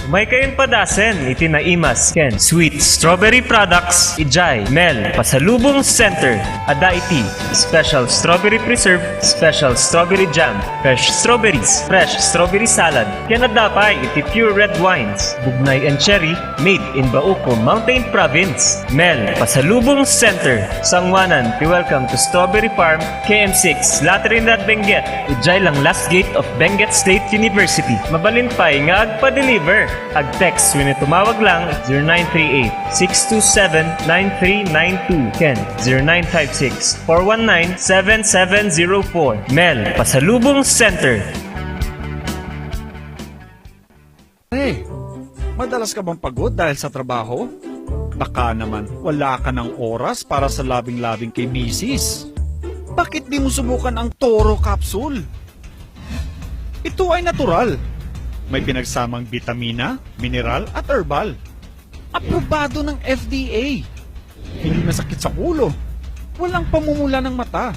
May kayon padasen, iti na imas, ken sweet strawberry products, ijay, Mel, Pasalubong Center, ada iti, special strawberry preserve, special strawberry jam, fresh strawberries, fresh strawberry salad, ken adapay iti pure red wines, bugnay and cherry, made in Bauco, Mountain Province. Mel, Pasalubong Center, Sangwanan, welcome to Strawberry Farm, KM6, Latrinidad, Benguet, ijay lang last gate of Benguet State University. Mabalin pa'y nga agpa-deliver. Ag-text when tumawag lang 0938-627-9392. Ken 0956-419-7704. Mel, Pasalubong Center. Hey, madalas ka bang pagod dahil sa trabaho? Baka naman wala ka ng oras para sa labing-labing kay misis. Bakit di mo subukan ang Toro Capsule? Ito ay natural. May pinagsamang bitamina, mineral at herbal. Aprobado ng FDA. Hindi masakit sa ulo. Walang pamumula ng mata.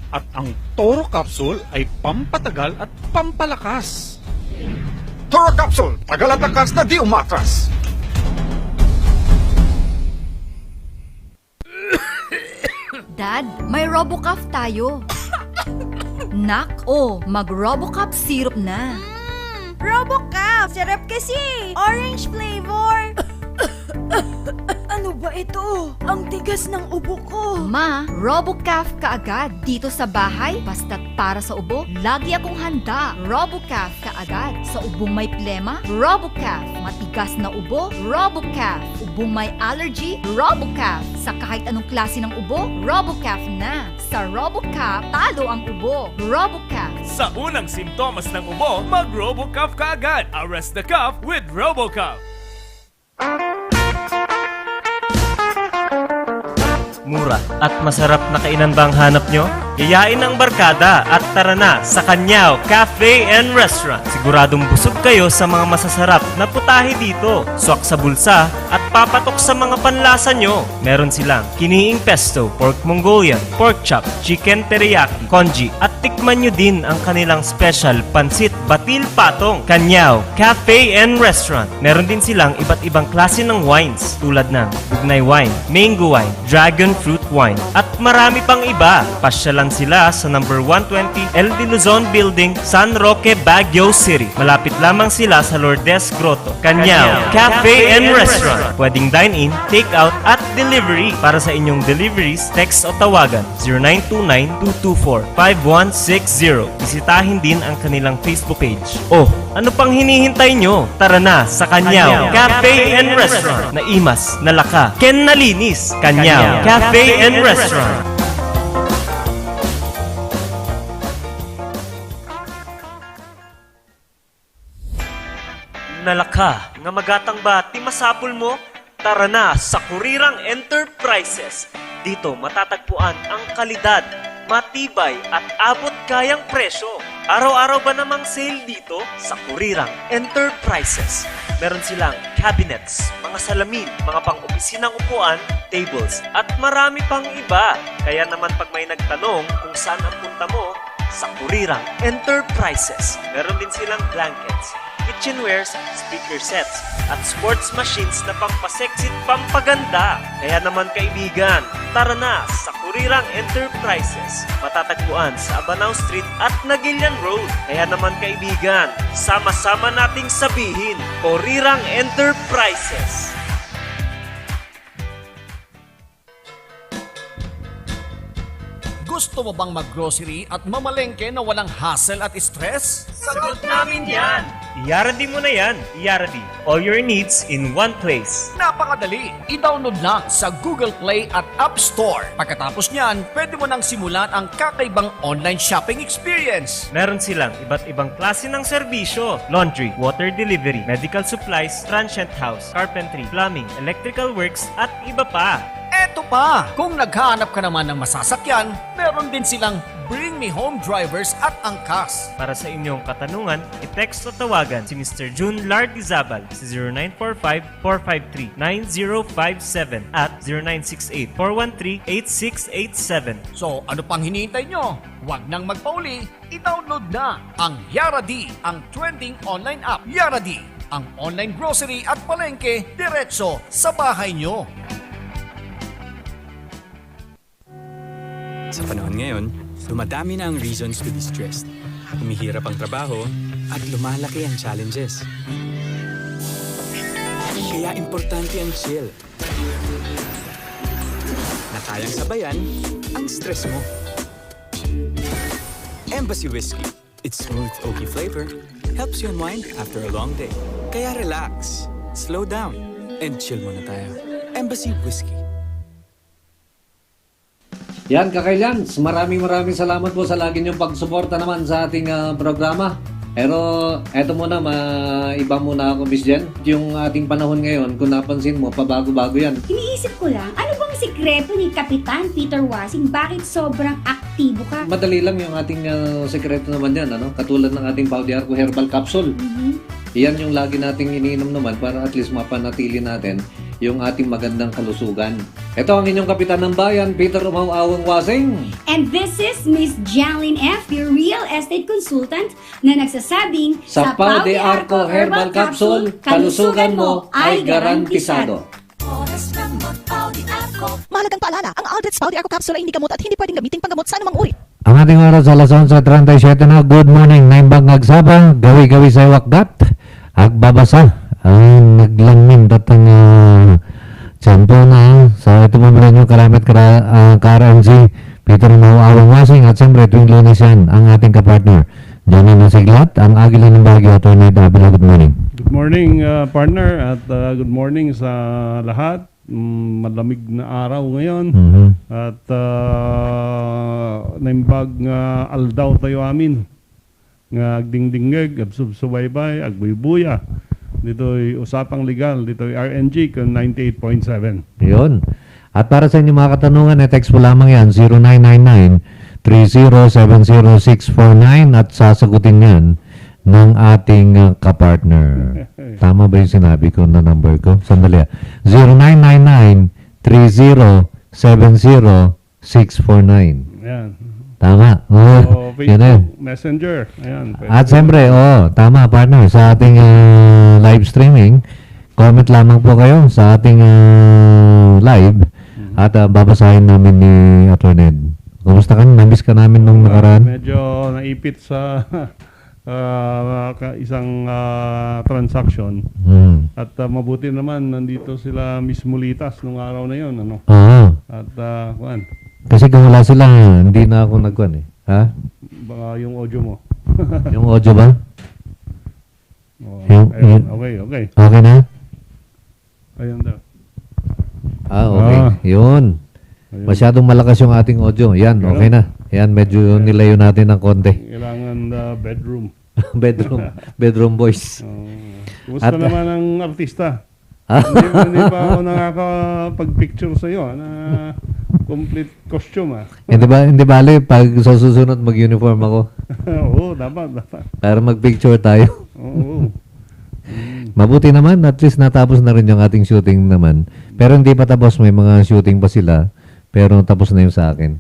At ang Toro Capsule ay pampatagal at pampalakas. Toro Capsule, tagal at lakas na di umatras. Dad, may RoboCuff tayo. Nak, mag-RoboCuff syrup na. RoboCuff! Sarap kasi! Orange flavor! Ano ba ito? Ang tigas ng ubo ko! Ma, RoboCuff ka agad. Dito sa bahay, basta't para sa ubo, lagi akong handa. RoboCuff ka agad. Sa ubong may plema, RoboCuff. Matigas na ubo, RoboCuff. Ubong may allergy, RoboCuff. Sa kahit anong klase ng ubo, RoboCuff na. Sa RoboCuff, talo ang ubo. RoboCuff. Sa unang simptomas ng ubo, mag-RoboCuff ka agad. Arrest the cough with RoboCuff. Mura at masarap na kainan ba ang hanap nyo? Yayain ang barkada at tara na sa Kanyao Cafe and Restaurant. Siguradong busog kayo sa mga masasarap na putahe dito. Swak sa bulsa at papatok sa mga panlasa nyo. Meron silang kiniing pesto, pork Mongolian, pork chop, chicken teriyaki, congee at tikman nyo din ang kanilang special pansit batil patong. Kanyao Cafe and Restaurant. Meron din silang iba't ibang klase ng wines tulad ng bugnay wine, mango wine, dragon fruit wine at marami pang iba. Pasya lang sila sa number 120 El de Luzon Building, San Roque, Baguio City. Malapit lamang sila sa Lourdes Grotto. Kanyao Cafe and Restaurant. Pwedeng dine-in, take-out at delivery. Para sa inyong deliveries, text o tawagan 0929-224-5160. Bisitahin din ang kanilang Facebook page. Ano pang hinihintay nyo? Tara na sa Kanyao Cafe and Restaurant. Naimas, nalaka, ken nalinis. Kanyao Cafe and Restaurant. Nalaka, nga magatang ba ti masapul mo? Tara na sa Kurirang Enterprises. Dito matatagpuan ang kalidad, matibay at abot kayang presyo. Araw-araw ba namang sale dito sa Kurirang Enterprises? Meron silang cabinets, mga salamin, mga pang-opisinang upuan, tables, at marami pang iba. Kaya naman pag may nagtanong kung saan ang punta mo, sa Kurirang Enterprises. Meron din silang blankets, kitchenwares, speaker sets, at sports machines na pampasexy at pampaganda. Kaya naman kaibigan, tara na sa Kurirang Enterprises. Matatagpuan sa Abanao Street at Nagilian Road. Kaya naman kaibigan, sama-sama nating sabihin, Kurirang Enterprises. Gusto mo bang mag-grocery at mamalengke na walang hassle at stress? Sagot namin yan! Yaradi mo na yan. Yaradi. All your needs in one place. Napakadali! I-download lang sa Google Play at App Store. Pagkatapos niyan, pwede mo nang simulan ang kakaibang online shopping experience. Meron silang iba't ibang klase ng serbisyo. Laundry, water delivery, medical supplies, transient house, carpentry, plumbing, electrical works, at iba pa. Eto pa! Kung naghahanap ka naman ng masasakyan, meron din silang Bring Me Home Drivers at angkas. Para sa inyong katanungan, i-text o tawagan si Mr. June Lardizabal sa 0945-453-9057 at 0968-413-8687. So ano pang hinihintay nyo? Huwag nang magpauli, i-download na ang Yaradi, ang trending online app. Yaradi, Ang online grocery at palengke diretso sa bahay nyo. Sa panahon ngayon, dumadami na ang reasons to be stressed. Humihirap ang trabaho at lumalaki ang challenges. Kaya importante ang chill. Na kayang sabayan ang stress mo. Embassy Whiskey. Its smooth, oaky flavor helps you unwind after a long day. Kaya relax, slow down, and chill muna tayo. Embassy Whiskey. Yan, Kakailans, maraming salamat po sa lagi niyong pagsuporta naman sa ating programa. Pero eto muna, iba muna ako, Miss Jen. Yung ating panahon ngayon, kung napansin mo, pabago-bago yan. Iniisip ko lang, ano bang sikreto ni Kapitan Peter Wasing? Bakit sobrang aktibo ka? Madali lang yung ating sekreto naman yan, ano? Katulad ng ating Pau de Arco Herbal Capsule. Iyan yung lagi nating iniinom naman para at least mapanatili natin yung ating magandang kalusugan. Ito ang inyong kapitan ng bayan, Peter Umau-Awang Wasing. And this is Miss Janlyn F., your real estate consultant, na nagsasabing, Sa Pau de Arco Herbal Capsule, kalusugan mo ay garantisado. Mahalagang paalala, ang Aldrich Pau de Arco Capsule ay hindi gamot at hindi pwedeng gamitin panggamot sa anumang uri. Ang ating oras alas 11:37 na. Good morning. Naimbang nagsabang. Gawi-gawi sa wakdat. Agbabasa. Ang naglamin datang tiyempo na. So ito mamula nyo karamit ka-RMG. Peter Umau-Awang Wasing. At siyempre tuwing Lunes yan ang ating kapartner. Johnny Nasiglat. Ang Agila ng Baguio. Atty. Davila. Good morning. Good morning, partner, at good morning sa lahat. Malamig na araw ngayon. At naimbag aldaw tayo amin. Nga agdingdingeg, absubsubaybay, agbuybuya. Dito'y usapang legal. Dito'y RNG kung 98.7. Yun. At para sa inyo mga katanungan, text po lamang yan, 0999-3070649 at sasagutin yan ng ating kapartner. Tama ba yung sinabi ko na number ko? Sandali. 0999-3070649. Ayan. Tama. O, Yun na yun. Facebook, Messenger. Ayan. At siyempre, tama partner, sa ating live streaming, comment lamang po kayo sa ating live at babasahin namin ni Atty. Kumusta ka? Namiss ka namin nung nakaraan? Medyo naipit sa isang transaction. At mabuti naman, nandito sila Miss Mulitas nung araw na yon, ano? Oo. At kuwan, Kasi kung wala sila, hindi na ako nagkuhan eh. Ha? baka yung audio mo. Yung audio ba? Oh, Yung- ayun, yung- okay. Okay na? Ayun daw. Okay. Ah. Yun. Ayun. Masyadong malakas yung ating audio. Yan, okay na. Yan, medyo nilayo natin ng konti. Kailangan bedroom. Bedroom voice. Kumusta At- naman ang artista? Ah. hindi pa ako nakakapag-picture sa'yo na complete costume. Hindi bale, pag sa susunod mag-uniform ako. Oo, dapat. Para mag-picture tayo. Oo. Mabuti naman, at least natapos na rin yung ating shooting naman. Pero hindi pa tapos, may mga shooting pa sila. Pero tapos na yung sa akin.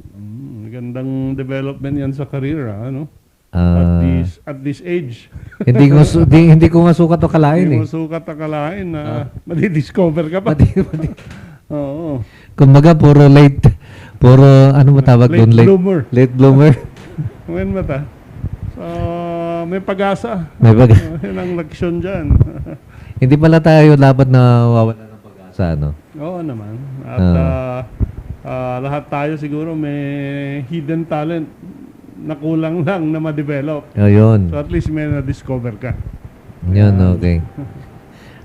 Magandang development yan sa career, ano? Ah, At this age. hindi ko nga sukat o kalain Hindi eh. mo sukat akalain na madidiscover ka pa. Oo. Kumbaga, puro ano mo tawag doon? Late bloomer. Late bloomer. Ngayon ba ta? So, may pag-asa. May Yan ang leksyon dyan. Hindi pala tayo dapat na wawala ng pag-asa, no? Oo naman. At lahat tayo siguro may hidden talent na kulang lang na ma-develop. Yun. So at least may na-discover ka. Yun, okay.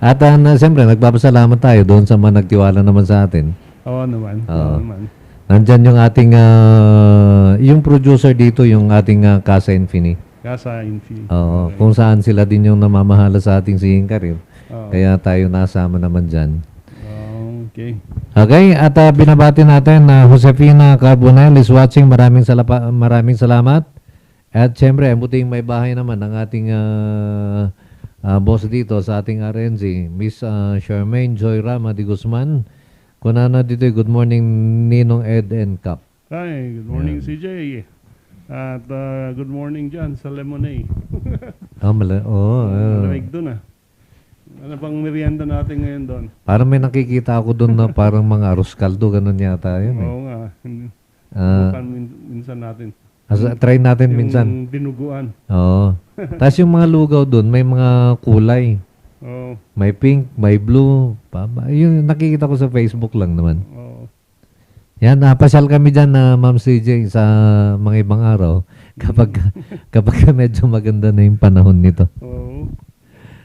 At siyempre, nagpapasalamat tayo doon sa mga nagtiwala naman sa atin. Oo naman. Oo. Oo naman. Nandyan yung ating, yung producer dito, yung ating Casa Infini. Kasa Infi. Oo, kung saan sila din yung namamahala sa ating singing career. Oo. Kaya tayo nasama naman dyan. Okay. Okay, at binabati natin na Josefina Carbonell is watching. Maraming salamat. At syempre, buting may bahay naman ang ating boss dito sa ating RNG, Miss Charmaine Joy Rama de Guzman. Kunana dito, good morning Ninong Ed and Cap. Hi, good morning CJ. At good morning dyan sa Lemonade. Malamig Malamig doon ah. Ano bang merienda natin ngayon doon? Parang may nakikita ako doon na parang mga arroz caldo, ganun yata yun. Oo nga. Ah. Bukan minsan natin. Try natin Yung minsan. dinuguan. Oo. Tapos yung mga lugaw doon, may mga kulay. Oo. May pink, may blue. Yun, nakikita ko sa Facebook lang naman. Oo. Yan, napasyal kami dyan na Ma'am CJ sa mga ibang araw kapag medyo maganda na yung panahon nito. Oo.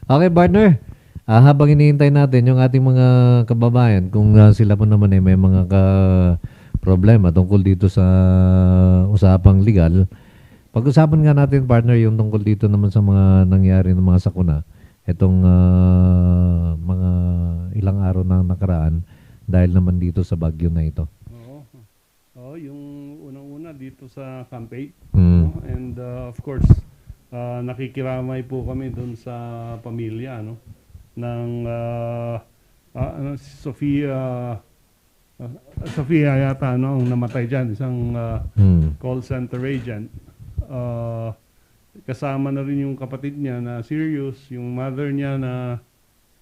Okay, partner. Habang hinihintay natin yung ating mga kababayan, kung sila po naman may mga problema tungkol dito sa usapang legal, pag-usapan nga natin, partner, yung tungkol dito naman sa mga nangyari ng mga sakuna itong mga ilang araw na nakaraan dahil naman dito sa bagyo na ito. Oo, yung unang-una dito sa Camp 8. Mm. And of course, nakikiramay po kami doon sa pamilya ng Sofia yata ang namatay dyan, isang call center agent. Kasama na rin yung kapatid niya na serious, yung mother niya na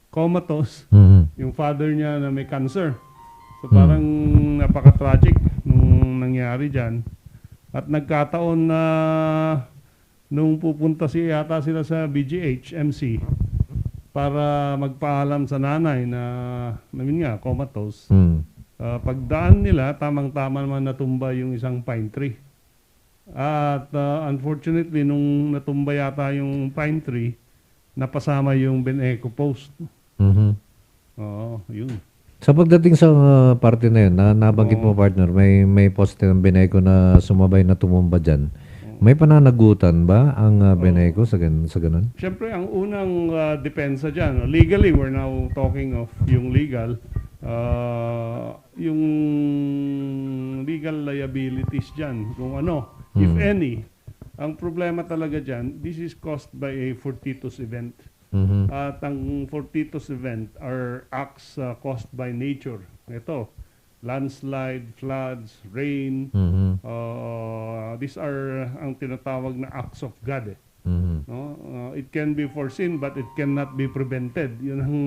comatose, yung father niya na may cancer. So parang napaka-tragic nung nangyari dyan. At nagkataon na nung pupunta yata sila sa BGH, MC, para magpaalam sa nanay na comatose. Pagdaan nila, tamang-tama naman natumba yung isang pine tree. At unfortunately, nung natumba yata yung pine tree, napasama yung Beneco post. Oo, yun. Sa pagdating sa parte na yun, nabanggit mo, partner, may poste ng Beneco na sumabay na tumumba dyan. May pananagutan ba ang Beneco sa ganun? Siyempre, ang unang depensa dyan, legally, we're now talking of yung legal, yung legal liabilities dyan, kung ano, if any. Ang problema talaga dyan, this is caused by a fortuitous event. At ang fortuitous event are acts caused by nature. Ito, landslide, floods, rain. These are ang tinatawag na acts of God. It can be foreseen but it cannot be prevented. Yun ang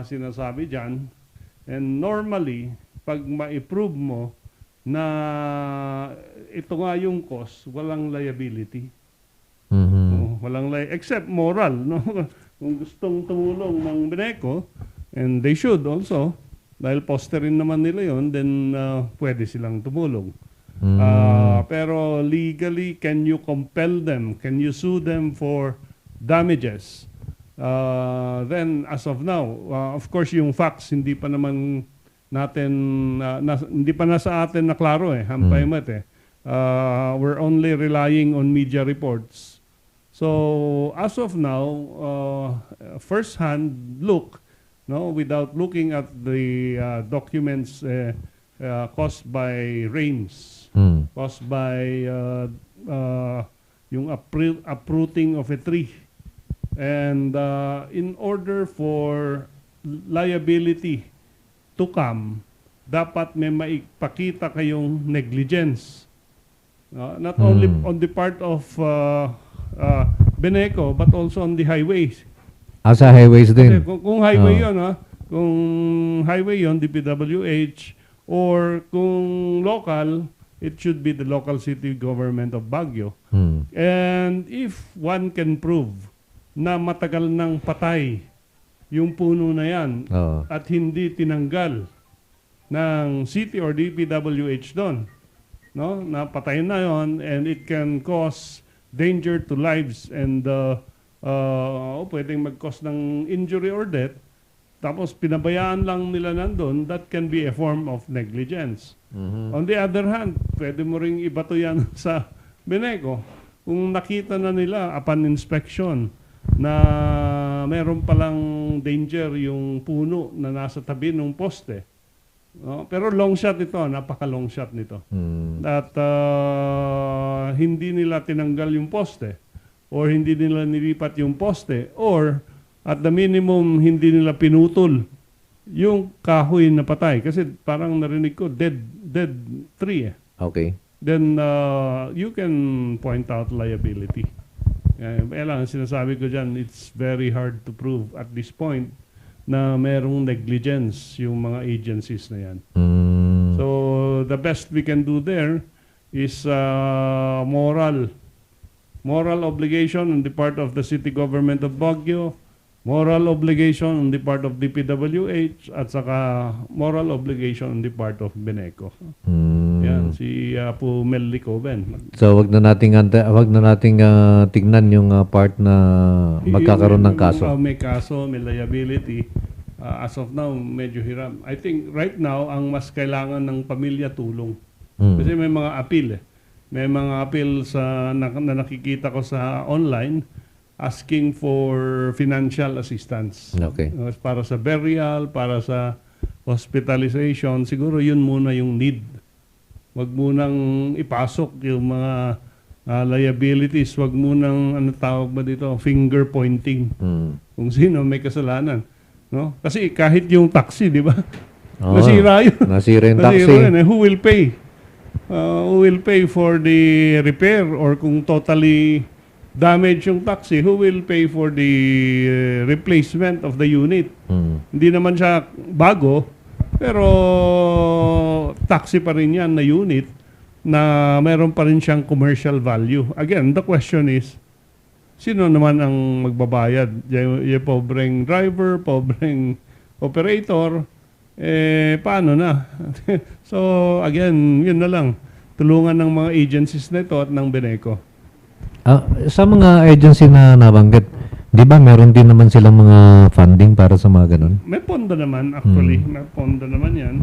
sinasabi dyan. And normally, pag ma-prove mo na ito nga yung cause, walang liability. Walang except moral. Kung gustong tumulong ng Beneco, and they should also, dahil poster rin naman nila yon, then pwede silang tumulong. Pero legally, can you compel them? Can you sue them for damages? Then, as of now, of course, yung facts, hindi pa naman natin, hindi pa nasa atin na klaro hampay mat we're only relying on media reports. So, as of now, first-hand look, without looking at the documents caused by rains, caused by yung uprooting of a tree. And in order for liability to come, dapat may maipakita kayong negligence. Not only on the part of Beneco, but also on the highways. Sa highways din? Kasi kung highway yun, kung highway yun, DPWH, or kung local, it should be the local city government of Baguio. And if one can prove na matagal nang patay yung puno na yan at hindi tinanggal ng city or DPWH doon, na patay na yon, and it can cause danger to lives and pwedeng mag-cause ng injury or death, tapos pinabayaan lang nila nandun, that can be a form of negligence. On the other hand, pwede mo ring ibato yan sa Beneco. Kung nakita na nila upon inspection na meron palang danger yung puno na nasa tabi ng poste. Pero long shot ito, napaka-long shot nito. At hindi nila tinanggal yung poste, or hindi nila nilipat yung poste, or at the minimum, hindi nila pinutol yung kahoy na patay. Kasi parang narinig ko, dead tree. Okay. Then you can point out liability. Kaya lang, sinasabi ko dyan, it's very hard to prove at this point na merong negligence yung mga agencies na yan. So, the best we can do there is moral obligation on the part of the city government of Baguio, moral obligation on the part of DPWH, at saka moral obligation on the part of Beneco. Yan, si Apo Mel Licoben. So wag na nating tingnan yung part na magkakaroon ng kaso. May kaso, may liability. As of now, medyo hiram. I think right now, ang mas kailangan ng pamilya tulong. Kasi may mga appeal eh. May mga appeal na nakikita ko sa online asking for financial assistance. Okay. Para sa burial, para sa hospitalization, siguro yun muna yung need. Wag munang ipasok yung mga liabilities, wag munang tawag ba dito, finger pointing. Kung sino may kasalanan, no? Kasi kahit yung taxi, di ba? Nasira yun. Nasira yung taxi. Nasira yun, who will pay? Who will pay for the repair, or kung totally damage yung taxi, who will pay for the replacement of the unit? Hindi naman siya bago, pero taxi pa rin yan na unit na meron pa rin siyang commercial value. Again, the question is, sino naman ang magbabayad? Yung pobreng driver, pobreng operator, paano na? So, again, yun na lang. Tulungan ng mga agencies na ito at ng Beneco. Sa mga agency na nabanggit, di ba meron din naman silang mga funding para sa mga ganun? May pondo naman, actually. May pondo naman yan.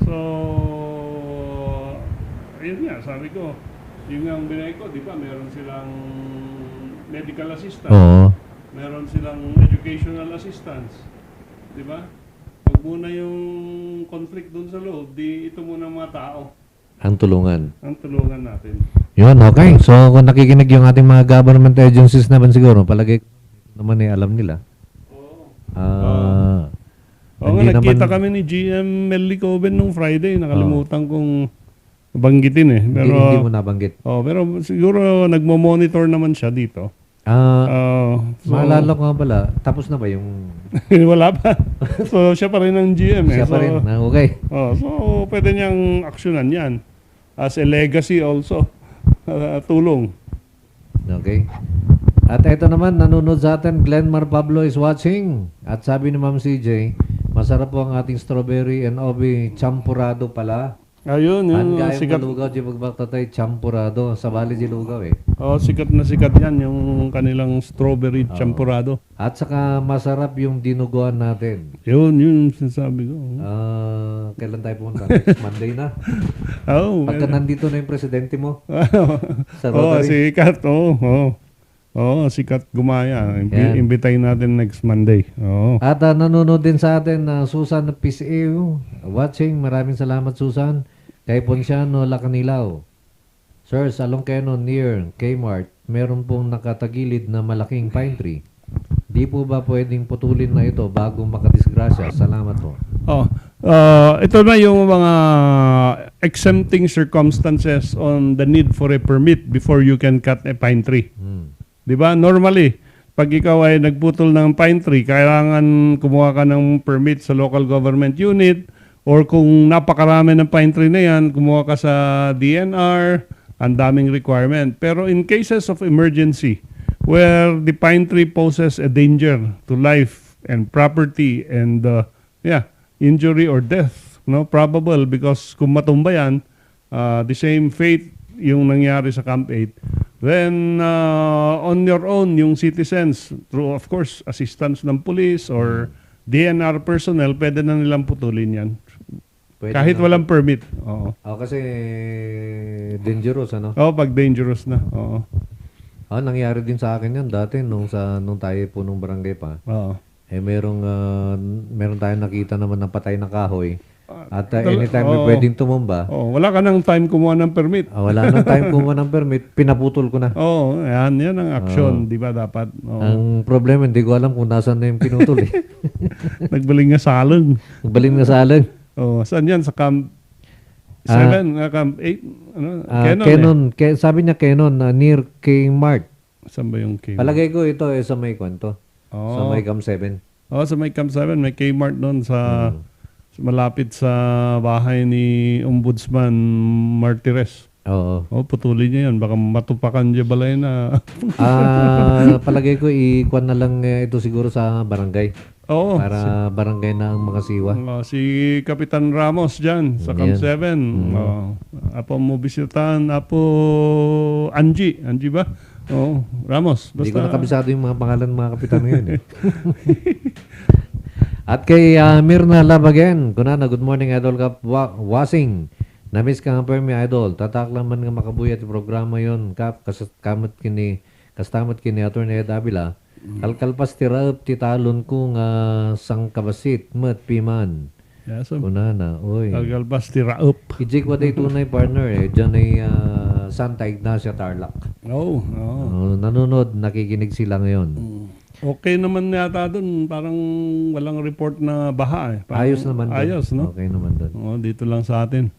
So, ayun nga, sabi ko, yung ang Beneco, di ba, meron silang medical assistance. Oo. Meron silang educational assistance. Di ba? Huwag muna yung conflict dun sa loob, di ito muna mga tao. Ang tulungan. Ang tulungan natin. Yun, okay. So, kung nakikinig yung ating mga government agencies naman siguro, palagi naman alam nila. Oo nga, nagkita kami ni GM Mel Licoben nung Friday. Nakalimutan kong banggitin eh. Pero, hindi mo nabanggit. Pero siguro nagmo-monitor naman siya dito. Maalala ko nga pala, tapos na ba yung... Wala pa. So, siya pa rin ang GM eh. Siya pa rin, okay. So, pwede niyang aksyonan yan. As a legacy also. Tulong. Okay. At ito naman, nanonood sa atin, Glenmar Pablo is watching. At sabi ni Ma'am CJ, masarap po ang ating strawberry and obi champurado pala. Ayun, yun. Sikat. Lugaw, di magbatatay, champurado. Sa bali di lugaw eh. Sikat na sikat yan, yung kanilang strawberry champurado. At saka masarap yung dinuguan natin. Yun sinasabi ko. Kailan tayo pumunta? Next Monday na. Pagka nandito na yung presidente mo. Sa Rotary. Sikat. Sikat gumaya. Imbitahin natin next Monday. At nanonood din sa atin Susan Piseu. Watching. Maraming salamat, Susan. Kay Ponciano Lacanilaw. Sir, sa Longkeno near Kmart, meron pong nakatagilid na malaking pine tree. Di po ba pwedeng putulin na ito bago makadisgrasya? Salamat po. Ito na yung mga exempting circumstances on the need for a permit before you can cut a pine tree. Diba? Normally, pag ikaw ay nagputol ng pine tree, kailangan kumuha ka ng permit sa local government unit, or kung napakarami ng pine tree na yan, kumuha ka sa DNR, ang daming requirement. Pero in cases of emergency, where the pine tree poses a danger to life and property and injury or death, probable, because kung matumba yan, the same fate yung nangyari sa Camp 8, then on your own, yung citizens, through of course assistance ng police or DNR personnel, pwede na nilang putulin yan. Pwede kahit walang permit. Kasi dangerous, ano? Pag dangerous na. Nangyari din sa akin yan dati nung tayo po nung barangay pa. Meron tayong nakita naman ng patay na kahoy. At anytime may pwedeng tumumba. Wala ka ng time kumuha ng permit. Wala nang time kumuha ng permit, pinaputol ko na. Yan ang action, di ba dapat? Ang problema, hindi ko alam kung nasaan na yung pinutol eh. Nagbaling nga salang. Saan yan? Sa Camp 7? Camp 8? Canon. Sabi niya Canon, near Kmart. Saan ba yung Kmart? Palagay ko ito sa may kwento. Sa Oh. may Cam 7. Sa may Camp 7, may Kmart doon sa malapit sa bahay ni Ombudsman Martires. Oo. Putulin niya yan. Baka matupakan niya balay na. Palagay ko ikuan na lang ito siguro sa barangay. Oo. Para barangay na ang mga siwa. Si Kapitan Ramos dyan sa Camp 7. Apo mo bisitahan. Apo Angie. Angie ba? Ramos. Hindi ko nakabisado yung mga pangalan ng mga kapitan ngayon. At kay Mirna Labagen, kunana, good morning Idol Kap Wasing. Namiss ka nga Permi Idol. Tataklang man nga makabuyat yung programa yon Kap, kastamot kini Atty. Ed Avila. Kalkalpas tiraap titalon ko nga sang kabasit, mat piman. Yes, kunana, oy. Kalkalpas tiraap. Ijik waday tunay partner Diyan ay Santa Ignacia Tarlac. Nanonood, nakikinig sila ngayon. Okay naman yata doon. Parang walang report na baha. Ayos naman doon. Ayos, no? Okay naman doon. Dito lang sa atin.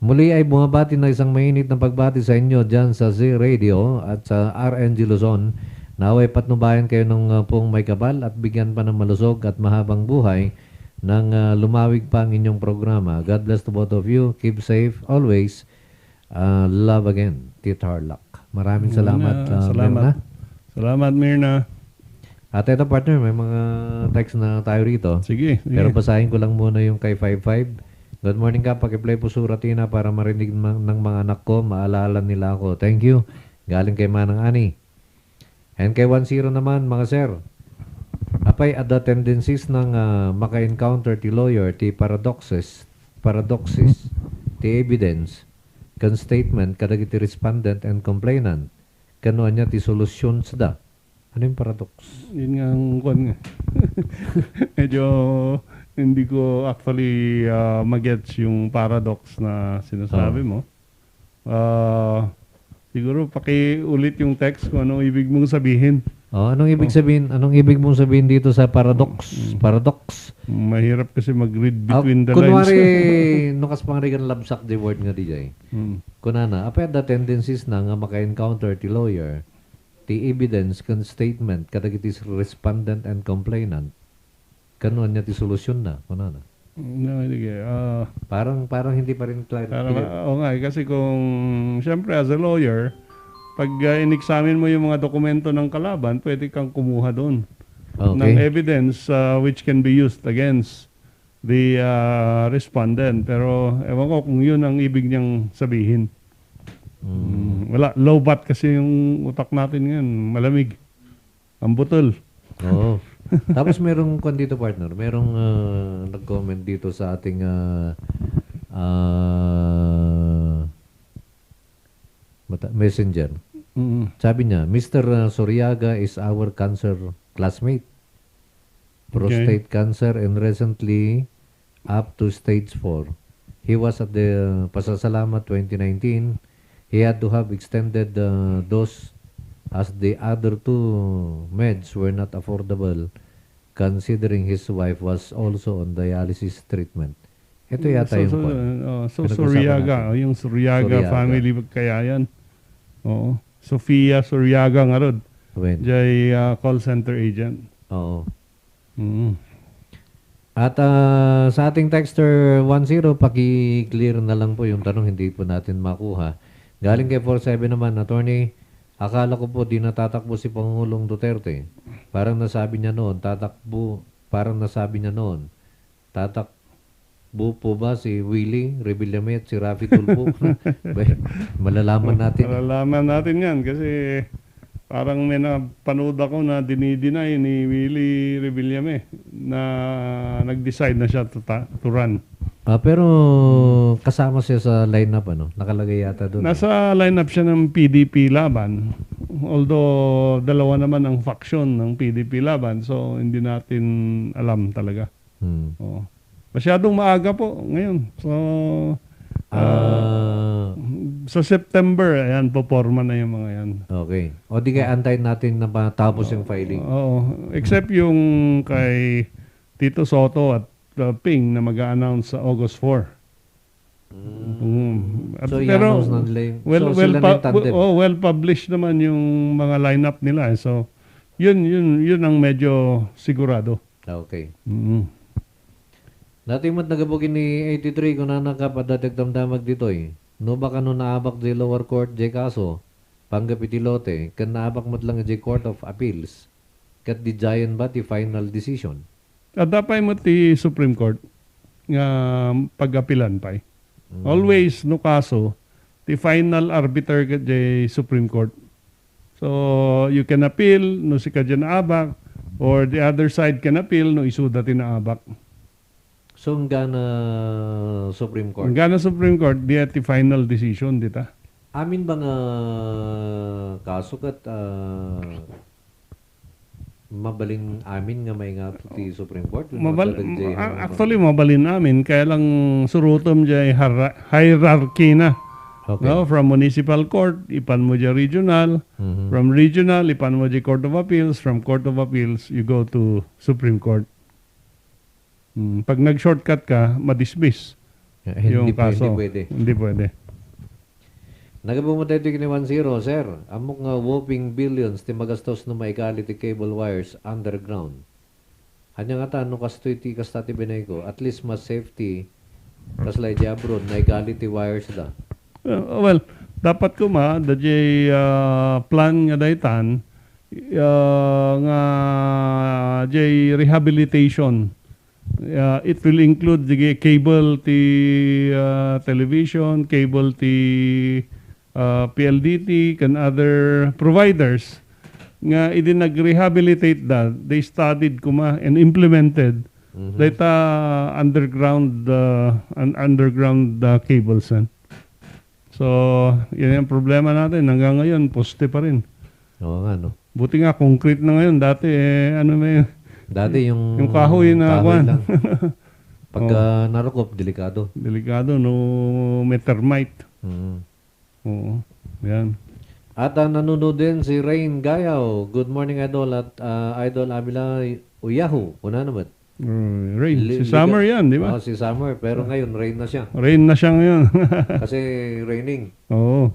Muli ay bumabati na isang mainit na pagbati sa inyo dyan sa Z Radio at sa RNG Luzon. Naway patnubayan kayo ng pong may kabal at bigyan pa ng malusog at mahabang buhay nang lumawig pa ang inyong programa. God bless to both of you. Keep safe always. Love again, Tito Harlock. Maraming salamat. Mirna. Salamat, Mirna. At ito partner, may mga text na tayo rito. Sige. Pero basahin ko lang muna yung kay 55. Good morning ka, pakiplay po Suratina para marinig ng mga anak ko, maalala nila ako. Thank you. Galing kay Manang Ani. And kay 10 naman, mga sir. Apay ada tendencies ng maka-encounter ti lawyer, ti paradoxes, ti evidence, kan statement, kadagiti respondent and complainant. Kano niya ti solutions da. Ano yung paradox? Yun nga ang kwan nga. Medyo hindi ko actually magets yung paradox na sinasabi mo. Siguro pakiulit yung text kung anong ibig mong sabihin. Anong ibig sabihin? Anong ibig mong sabihin dito sa paradox? Paradox. Mahirap kasi mag-read between the kunwari, lines. nukas pang rigan labsak the word nga DJ. Kunana, apay the tendencies na nga maka-encounter ti lawyer, ti evidence kan statement kadagiti respondent and complainant. Kanuan niya ti solusyon na, kunana. No, sige. Parang hindi pa rin clear. Oo nga, kasi kung siyempre as a lawyer, pag in-examine mo yung mga dokumento ng kalaban, pwede kang kumuha doon ng evidence which can be used against the respondent. Pero ewan ko kung yun ang ibig niyang sabihin. Wala, low bat kasi yung utak natin ngayon, malamig. Ang butol. Oo. Tapos merong kwan dito partner, merong nag-comment dito sa ating messenger. Sabi niya, Mr. Soriaga is our cancer classmate. Prostate cancer and recently up to stage 4. He was at the Pasasalamat 2019. He had to have extended dose as the other two meds were not affordable considering his wife was also on dialysis treatment. Ito yata yung point. Soriaga, yung Soriaga family kaya yan. Oo. Sofia Soriaga nga ron. Jay call center agent. Oo. At sa ating texter 10, paki-clear na lang po yung tanong, hindi po natin makuha. Galing kay 47 naman, attorney, akala ko po di natatakbo si Pangulong Duterte. Parang nasabi niya noon, tatakbo po ba si Willie Rebillame at si Rafi Tulfo? Malalaman natin. Malalaman natin yan kasi parang may napanood ako na dinideny ni Willie Rebillame na nag-decide na siya to run. Pero kasama siya sa lineup, ano? Nakalagay yata doon. Nasa lineup siya ng PDP Laban. Although dalawa naman ang faction ng PDP Laban, so hindi natin alam talaga. Masyadong maaga po ngayon. So sa September, ayan, poporma na yung mga yan. Okay. O di kaya antayin natin na matapos yung filing. Oo. Except yung kay Tito Soto at Ping na mag-a-announce sa August 4. At, So, pero i-announce na nila yung... well, so, sila na yung tandem. well published naman yung mga lineup nila. So, yun ang medyo sigurado. Okay. Mm. Dati mo't nagabugin ni 83 kung nakapadadag damdamag dito eh. No baka no naabak di lower court di kaso, panggapitilote, kan naabak mo't lang di Court of Appeals, kat di giant ba di final decision. At dapat mo ti Supreme Court nga pag-apilan pa eh. Always no kaso, the final arbiter kat di Supreme Court. So, you can appeal no si kadya naabak or the other side can appeal no isuda ti naabak. So, ang gana Supreme Court. Ang gana Supreme Court, di at the final decision, dita. Amin ba nga kaso kat mabaling amin nga may nga ti Supreme Court? Actually, mabalin namin. Kaya lang surutom dyan hierarchy na. Okay. No? From municipal court, ipan mo dyan regional. From regional, ipan mo dyan Court of Appeals. From Court of Appeals, you go to Supreme Court. Pag nag-shortcut ka, ma-dismiss yung kaso. Hindi pwede. Hindi pwede. Nagabumatay ito kini 1-0, sir. Amok nga whopping billions ti magastos no maigali ti cable wires underground. Hanya nga ta, no kastoy ti kastati binay ko, at least mas safety kaslay di abroad na igali ti wires da. Well, dapat ko da jay plan nga daytan nga jay rehabilitation. It will include the cable ti television, cable ti PLDT, and other providers nga idin nag-rehabilitate that. They studied kuma and implemented data underground cables. So, yan ang problema natin. Hanggang ngayon, poste pa rin. Oo nga, no? Buti nga, concrete na ngayon. Dati, ano na yun? Dati yung kahoy na kahoy kwan. lang. Pagka narukop, delikado. Delikado, no may termite. Oo, yan. At nanonood din si Rain Gayaw. Good morning, Idol. At Idol Abila Uyahu. Una naman. Rain. Si Summer yan, di ba? Si Summer. Pero ngayon, Rain na siya. Rain na siya ngayon. Kasi raining. Oo.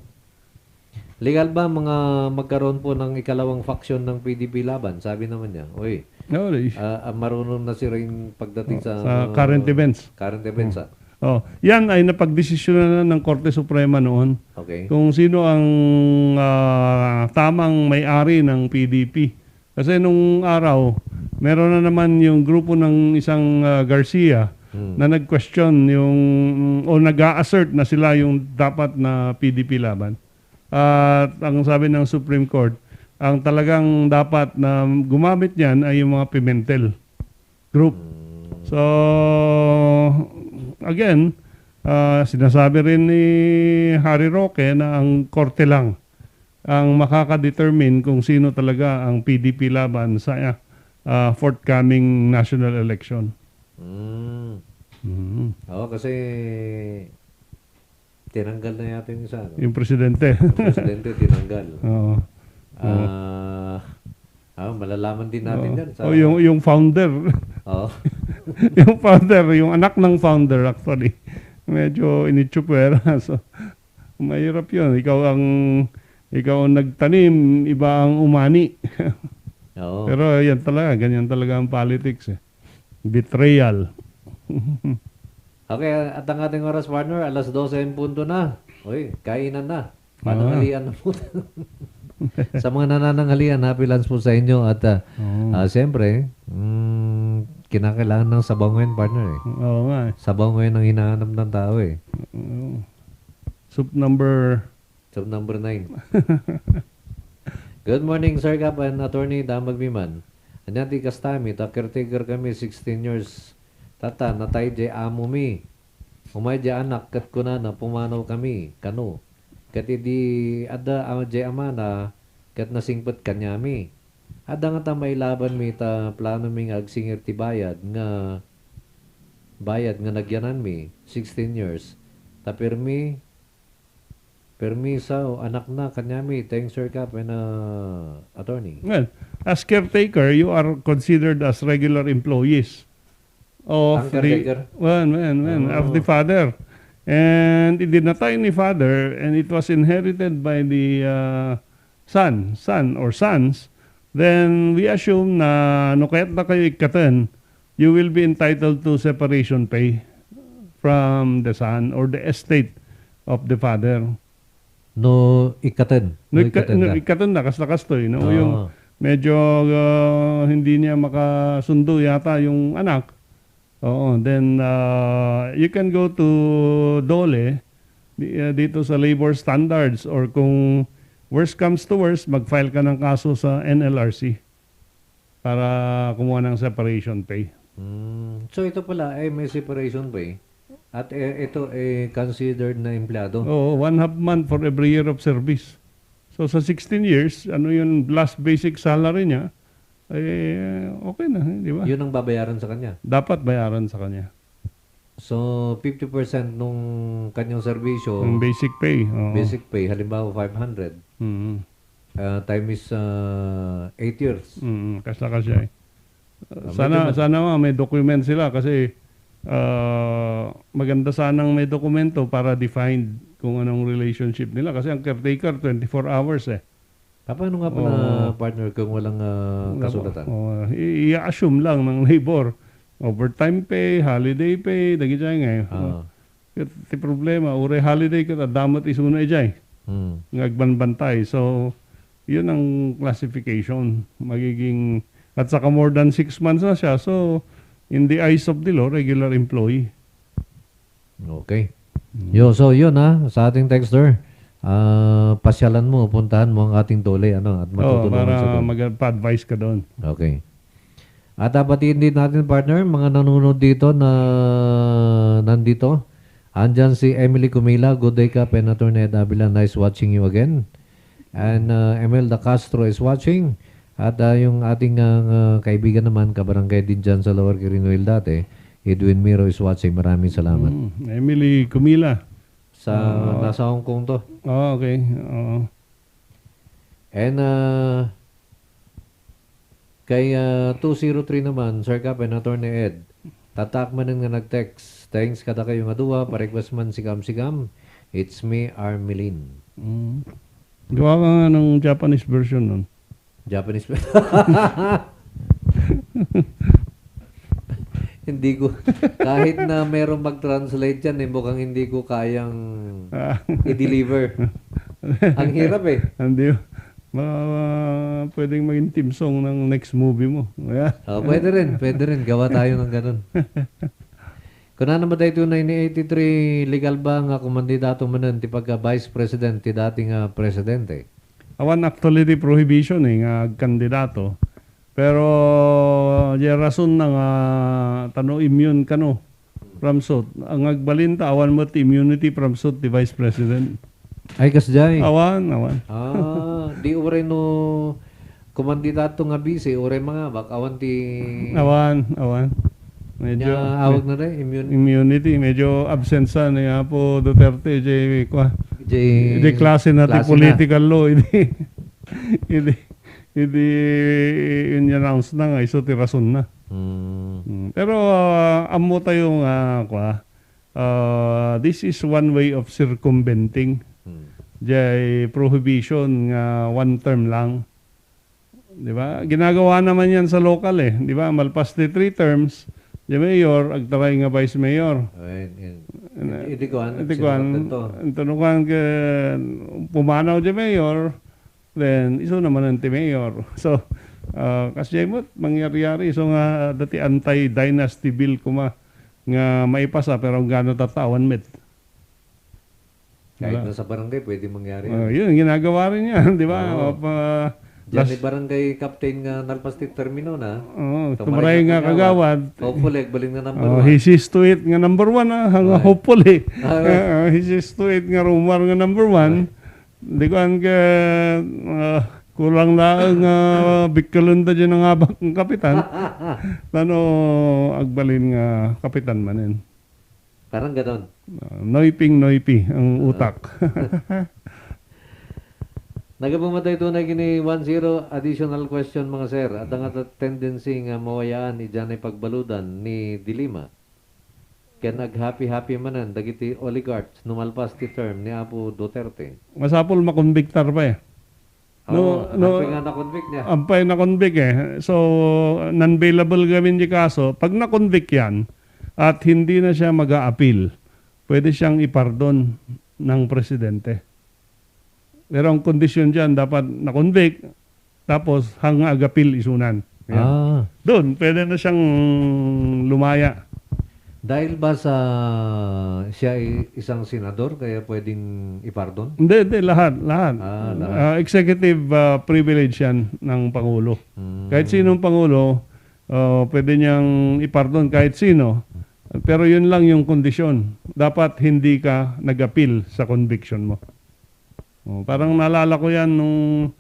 Legal ba mga magkaroon po ng ikalawang faction ng PDP laban? Sabi naman niya. Uy, marunong na si Rain pagdating sa current events. Current events, yan ay napagdesisyonan na ng Korte Suprema noon. Okay. Kung sino ang tamang may-ari ng PDP. Kasi nung araw, meron na naman yung grupo ng isang Garcia na nag-question o nag-a-assert na sila yung dapat na PDP laban. At ang sabi ng Supreme Court, ang talagang dapat na gumamit niyan ay yung mga Pimentel group. So, again, sinasabi rin ni Harry Roque na ang korte lang ang makakadetermine kung sino talaga ang PDP laban sa forthcoming national election. Oo, kasi tinanggal na yata yung isa. No? Yung presidente. Yung presidente tinanggal. Oo. Malalaman din natin yan. Yung founder. Oo. Yung founder, yung anak ng founder actually. Medyo initsupwera. So, mahirap yun. Ikaw ang nagtanim, iba ang umani. Oo. Pero yan talaga, ganyan talaga ang politics. Betrayal. Okay, at ang ating oras, partner, 12:00 na. Uy, kainan na. Pananghalian na po. Sa mga nanananghalian, happy lunch po sa inyo. At siyempre, kinakailangan ng sabaw ngayon, partner. Oo nga. Sabaw ngayon ang hinahanap ng tao eh. Soup number 9. Good morning, Sir Kap and Attorney Damag Biman. Anyati kastami, caretaker kami, 16 years. Tata, natay di amo mi. Umay di anak, kat ko na pumanaw kami, kano. Kat di ada di amana, kat nasingpat kanyami. Ada nga ta may laban mi ta plano mi agsingir ti bayad nga nagyanan mi, 16 years. Ta permisa o anak na kanyami, thanks Sir Kap and Attorney. Well, as caretaker, you are considered as regular employees of the father. And idinatay ni father, and it was inherited by the son or sons, then we assume na no kaya't na kayo ikatan, you will be entitled to separation pay from the son or the estate of the father. No ikatan. No, ikatan na, kastoy. No? Yung medyo hindi niya makasundo yata yung anak. Oo, then you can go to DOLE dito sa labor standards, or kung worst comes to worst, mag-file ka ng kaso sa NLRC para kumuha ng separation pay. So ito pala ay may separation pay at ito ay considered na empleyado. Oo, 1/2 month for every year of service. So sa 16 years, ano yung last basic salary niya, okay na, di ba? Yun ang babayaran sa kanya. Dapat bayaran sa kanya. So 50% nung kanyang serbisyo, Yung basic pay. Oo. basic pay, halimbawa 500, time is 8 years. Kasya eh. Sana may document sila kasi maganda sanang may dokumento para defined kung anong relationship nila kasi ang caretaker 24 hours eh. Paano nga pala, partner, kung walang kasulatan? I-assume lang ng labor. Overtime pay, holiday pay, dagi dyan ngayon. Iti problema, ure holiday ka, damot isuna dyan. Ngagbanbantay. So, yun ang classification. Magiging, at saka more than 6 months na siya. So, in the eyes of the law, regular employee. Okay. So yun sa ating texter. Pasyalan mo, puntahan mo ang ating DOLE at matutulungan para sa doon. mag-advise ka doon. Okay. At batiin din natin, partner, mga nanonood dito na nandito. Andyan si Emily Cumila. Good day ka, Senator Ned Avila. Nice watching you again. And Emelda Castro is watching. At yung ating kaibigan naman, kabarangay din dyan sa Lower Quirinoil dati, Edwin Miro is watching. Maraming salamat. Emily Cumila. Nasa Hong Kong to. Okay. And kay 203 naman, Sir Kap and Attorney Ed, tatak man nga nag-text. Thanks kada kayo nga duwa, pa-request man sigam-sigam. It's me, Armelin. Gawa ka nga ng Japanese version nun. Japanese Hindi ko, kahit na merong mag-translate yan, mukhang hindi ko kayang i-deliver. Ang hirap eh. Hindi. Pwedeng maging team song ng next movie mo. Pwede rin. Gawa tayo ng ganun. Kung naman tayo 1983, legal ba nga kumandidato manan ti pagka Vice President, ti dating Presidente? Awan actually di prohibition nga kandidato. Pero rason na nga tano immune kano from suit. Ang agbalinta awan mo ti immunity from suit ti Vice President. Ay kasjay. Awan. Di ure no kumandidato nga bisi, ure mga bak awan ti Awan. Medyo awag na rin immunity medyo absent sa niya po Duterte J klase na ti political law hindi in-announce na nga iso ti rason na. Pero amo tayo nga this is one way of circumventing jay prohibition nga one term lang. Di ba? Ginagawa naman yan sa local eh. Di ba? Malpas ti 3 terms, jay mayor, agtaray nga vice mayor. Itikuan. Tanukan ka pumanaw jay mayor, then iso naman ang ti mayor. So, kasi mo, mangyari-yari. So nga, dati anti-dynasty bill kuma nga maipasa pero gano'n tatawan met. Kahit na sa barangay, pwede mangyari. Yun, ginagawa rin yan, di ba? Diyan ni barangay captain nga nalpastit termino na. Tumaray nga kagawad. Hopefully, baling na number 1. He sees to it nga number 1 hopefully. He sees to it nga rumor nga number 1. Di ko ang kulang lang bikalunda dyan ang abak ng kapitan. Agbalin nga kapitan manin. Parang ganon. Noiping ang utak. Nagapumatay ito na gini 1-0 additional question mga sir. At ang tendency nga mawayaan ni dyan ay pagbaludan ni Dilima. Kaya nag-happy-happy manan, dagiti oligarchs, numalpas ti term ni Apo Duterte. Masapol makonbiktar pa eh. Ampay nga na-convict niya. Ampay na convict eh. So, non-bailable gawin di kaso. Pag na-convict yan, at hindi na siya mag-a-appeal, pwede siyang ipardon ng presidente. Pero ang kondisyon dyan, dapat na-convict, tapos hang agapil isunan. Yan. Doon, pwede na siyang lumaya. Dahil ba sa siya ay isang senador, kaya pwedeng ipardon? Hindi, lahat. Executive privilege yan ng Pangulo. Kahit sinong Pangulo, pwede niyang ipardon kahit sino. Pero yun lang yung kondisyon. Dapat hindi ka nag-appeal sa conviction mo. Parang naalala ko yan nung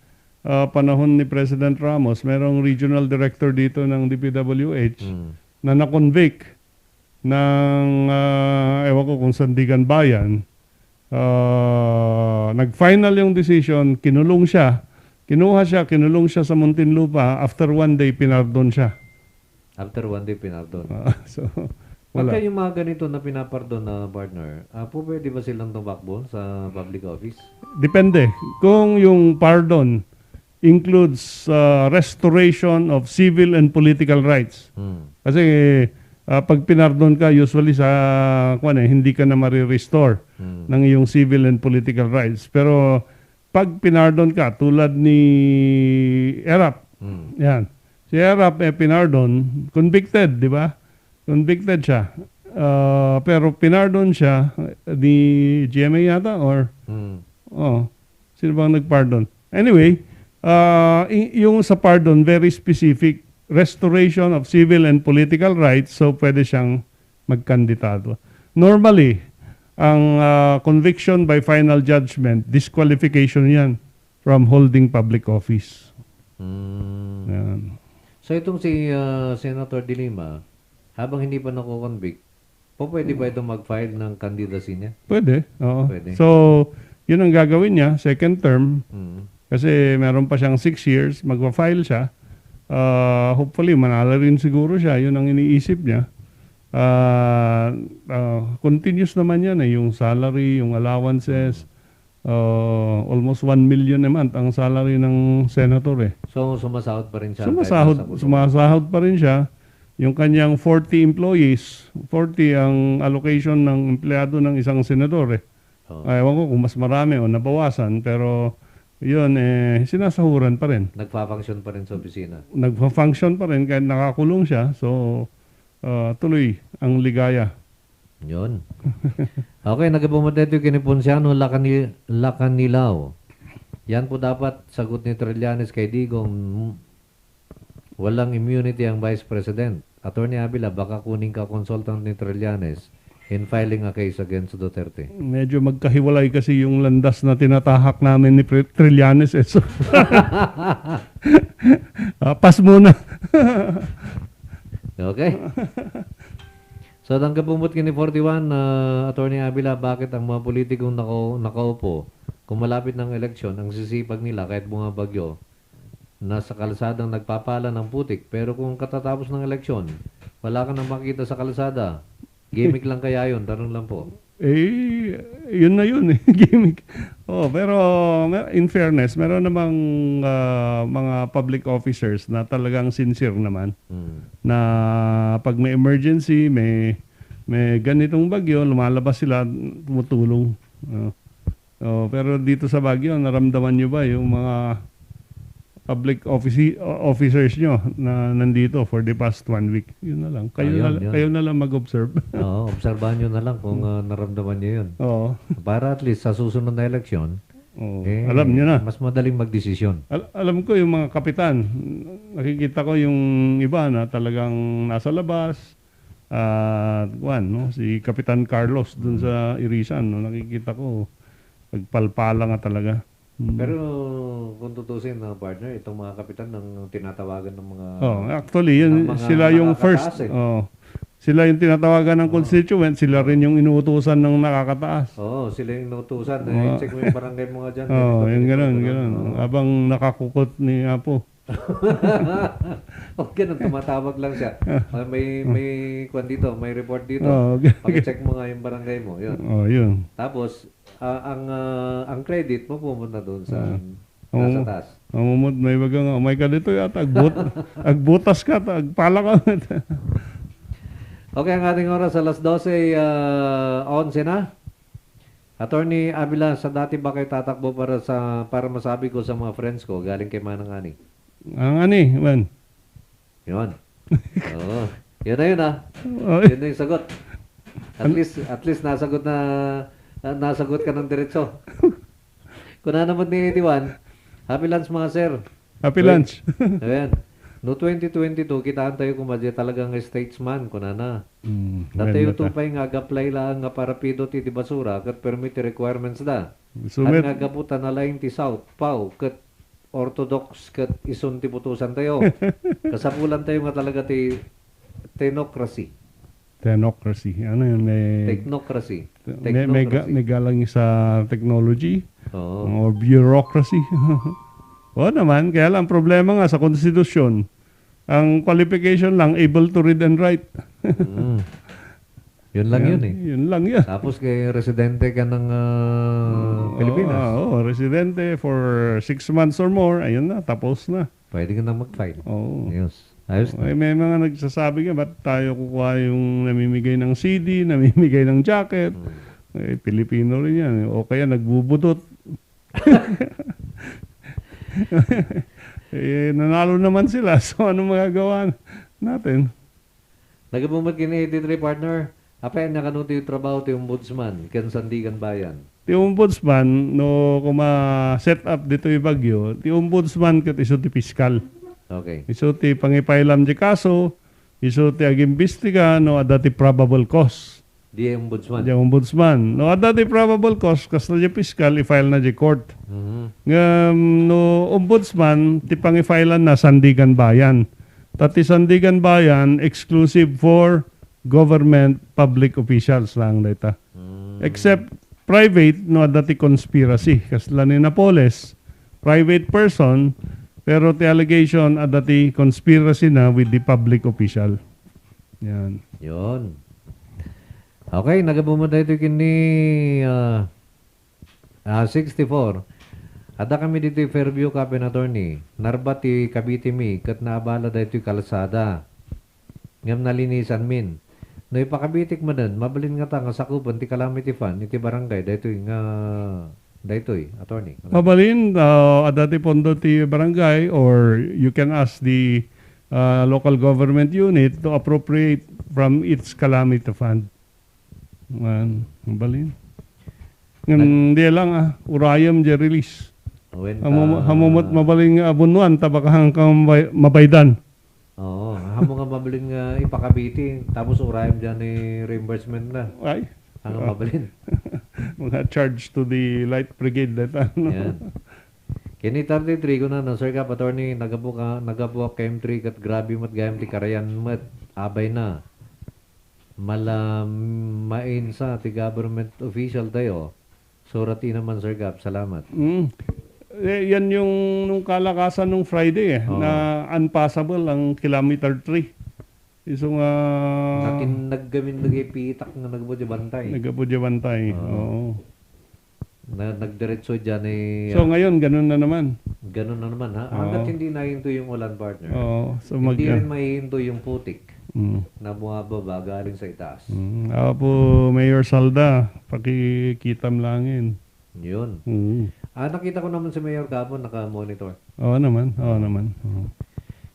panahon ni President Ramos, merong regional director dito ng DPWH na na-convict ng, ewan ko kung Sandigan Bayan, nag-final yung decision, kinulong siya, kinulong siya sa Muntinlupa, after 1 day, pinardon siya. After 1 day, pinardon. So, Pagka wala. yung mga ganito na pinapardon na partner, pwede ba silang tumakbo sa public office? Depende. Kung yung pardon includes restoration of civil and political rights. Kasi pag pinardon ka, usually sa hindi ka na ma-restore ng iyong civil and political rights. Pero pag pinardon ka, tulad ni Erap, yan. Si Erap pinardon, convicted, di ba? Convicted siya. Pero pinardon siya ni GMA yata or sino bang nagpardon? Anyway, yung sa pardon, very specific. Restoration of civil and political rights, so pwede siyang magkandidato. Normally, ang conviction by final judgment, disqualification yan from holding public office. Yan. So itong si Senator De Lima, habang hindi pa nako-convict, pwede ba ito mag-file ng candidacy niya? Pwede, oo. Pwede. So, yun ang gagawin niya, second term, kasi meron pa siyang 6 years, magpa-file siya. Hopefully, manalo rin siguro siya. Yun ang iniisip niya. Continuous naman yan yung salary, yung allowances. Almost 1 million a month ang salary ng senator eh. So, sumasahod pa rin siya? Sumasahod pa rin siya. Yung kanyang 40 employees, 40 ang allocation ng empleyado ng isang senador eh. Ewan ko kung mas marami o nabawasan, pero yun, sinasahuran pa rin. Nagpa-function pa rin sa opisina? Nagpa-function pa rin kahit nakakulong siya. So, tuloy ang ligaya. Yun. Okay, nagpapumateto kini Ponciano Lacanilaw. Yan po dapat sagot ni Trillanes kay Digong. Walang immunity ang Vice President. Attorney Abila, baka kuning ka consultant ni Trillanes in filing a case against Duterte. Medyo magkahiwalay kasi yung landas na tinatahak namin ni Trillanes. So, pass muna. Okay. So, nagkapumot kini 41, Attorney Abila, bakit ang mga politikong nakaupo, kung malapit ng eleksyon, ang sisipag nila kahit bunga bagyo, nasa kalsadang nagpapala ng putik, pero kung katatapos ng eleksyon, wala ka nang makita sa kalsada, gimmick lang kaya yun? Tanong lang po. Yun na yun eh. Gimmick. Pero in fairness, meron namang mga public officers na talagang sincere naman. Na pag may emergency, may ganitong bagyo, lumalabas sila, tumutulong. Pero dito sa Baguio, naramdaman nyo ba yung mga public officers nyo na nandito for the past 1 week? Yun na lang. Kayo na lang mag-observe. Oo, obserbahan nyo na lang kung naramdaman nyo yun. Oo. Para at least sa susunod na eleksyon, alam nyo na. mas madaling magdesisyon. Alam ko yung mga kapitan, nakikita ko yung iba na talagang nasa labas. Si Kapitan Carlos dun sa Irisan, nakikita ko, pagpalpala nga talaga. Pero kung tutusin na partner, itong mga kapitan ng tinatawagan ng mga... Actually, sila yung first. Sila yung tinatawagan ng constituent, sila rin yung inuutusan ng nakakataas. Sila yung inuutusan. Check mo yung barangay mga dyan. Yung gano'n. Habang nakakukot ni Apo. O ganun, tumatawag lang siya. May kwan dito, may report dito. Oh, okay. Pag-check mo nga yung barangay mo. Yun. Oh, yun. Tapos, ang credit mo pumunta doon sa Oo. nasa taas. Mamumot, may baga nga, may ka dito yata, agbutas ka, agpala ka. Okay, ang ating oras alas 12:11 na. Attorney Avila, sa dati ba kayo tatakbo para masabi ko sa mga friends ko galing kay Manang Ani? Ang ani, man. Yun. Oo. Yun na yun Oh, Yun na yung sagot. At least nasagot ka ng diretso. Kung na naman ni 81, happy lunch mga sir. Happy lunch. Ayan. No 2022, kitaan tayo kung madya talagang statesman, kunana. Datayo ganda ta. tupay nga agaplay lang nga para pido ti basura kat permit ti requirements da. Sumit. At nga gaputa na laing ti South, Pau, kat orthodox kat isun ti putusan tayo. Kasapulan tayo nga talaga ti technocracy. Technocracy. Ano yun? Technocracy. May galang sa technology Oo. or bureaucracy. Oo naman, kaya lang problema nga sa konstitusyon. Ang qualification lang, able to read and write. Yun lang yun eh. Yun lang yun. Tapos kay residente ka ng Pilipinas. Oo, residente for 6 months or more, ayun na, tapos na. Pwede ka na mag-file. Oo. Ayos na. May mga nagsasabi nga, ba't tayo kukuha yung namimigay ng CD, namimigay ng jacket? Pilipino rin yan. O kaya nagbubutot. Nanalo naman sila. So, ano magagawa natin? Nagabumag kini 83 partner. Apa yan nakanuti yung trabaho ti ombudsman kan Sandigan Bayan. Ti ombudsman, no, kuma set up dito yung bagyo, ti ombudsman kat iso ti piskal. Okay. Iso ti pangipailam di kaso, iso ti agimbestiga, no, ada ti probable cause. Di ombudsman. Di ombudsman. No, ada ti probable cause, kas na di piskal, i-file na di court. No, ombudsman, ti pangifailan na Sandigan Bayan. Tati Sandigan Bayan, exclusive for government public officials lang data. Except private, no, dati conspiracy. Kasla ni Napoles, private person, pero the allegation dati conspiracy na with the public official. Yan. Yun. Okay, nagabumada ito kini 64. Ada kami dito yung Fairview Captain Attorney. Narbati Cavite mi, kat naabala dito yung kalsada. Ngam nalinisan min. No ipakabitik mo nun, mabalin nga ta nga sakupan ti calamity fund, iti barangay, dito yung attorney. Mabalin, adati pondo ti barangay or you can ask the local government unit to appropriate from its calamity fund. Mabalin. Hindi lang, urayam di release. Hamumot mabaling abunuan, tabakahang mabaydan. Oo, hamo nga mabalin nga ipakabiti, tapos urayam dyan ni reimbursement na. Ay. Ang mabalin. Mga charge to the light brigade. Yan. Kini 33 ko na, no, Sir Kap, Attorney, nagabuak KM3 kat grabe mat gayam ti karayan mat, abay na. Malamain sa ti government official tayo. Surati naman, Sir Kap, salamat. Yan yung nung kalakasan nung Friday na unpassable ang kilometer 3. Isong naggamin nagipitak nga nagbudya bantay. Nagbudya bantay. Oo. Nagdiretso dyan So ngayon ganun na naman. Ganun na naman ha. Hanggat hindi nahinto yung ulan partner. So hindi rin mahihinto yung putik na bumababa galing sa itaas. Ako po Mayor Salda, pakikitam langin. Yun. Nakita ko naman si Mayor Gabon, naka-monitor. Oo naman.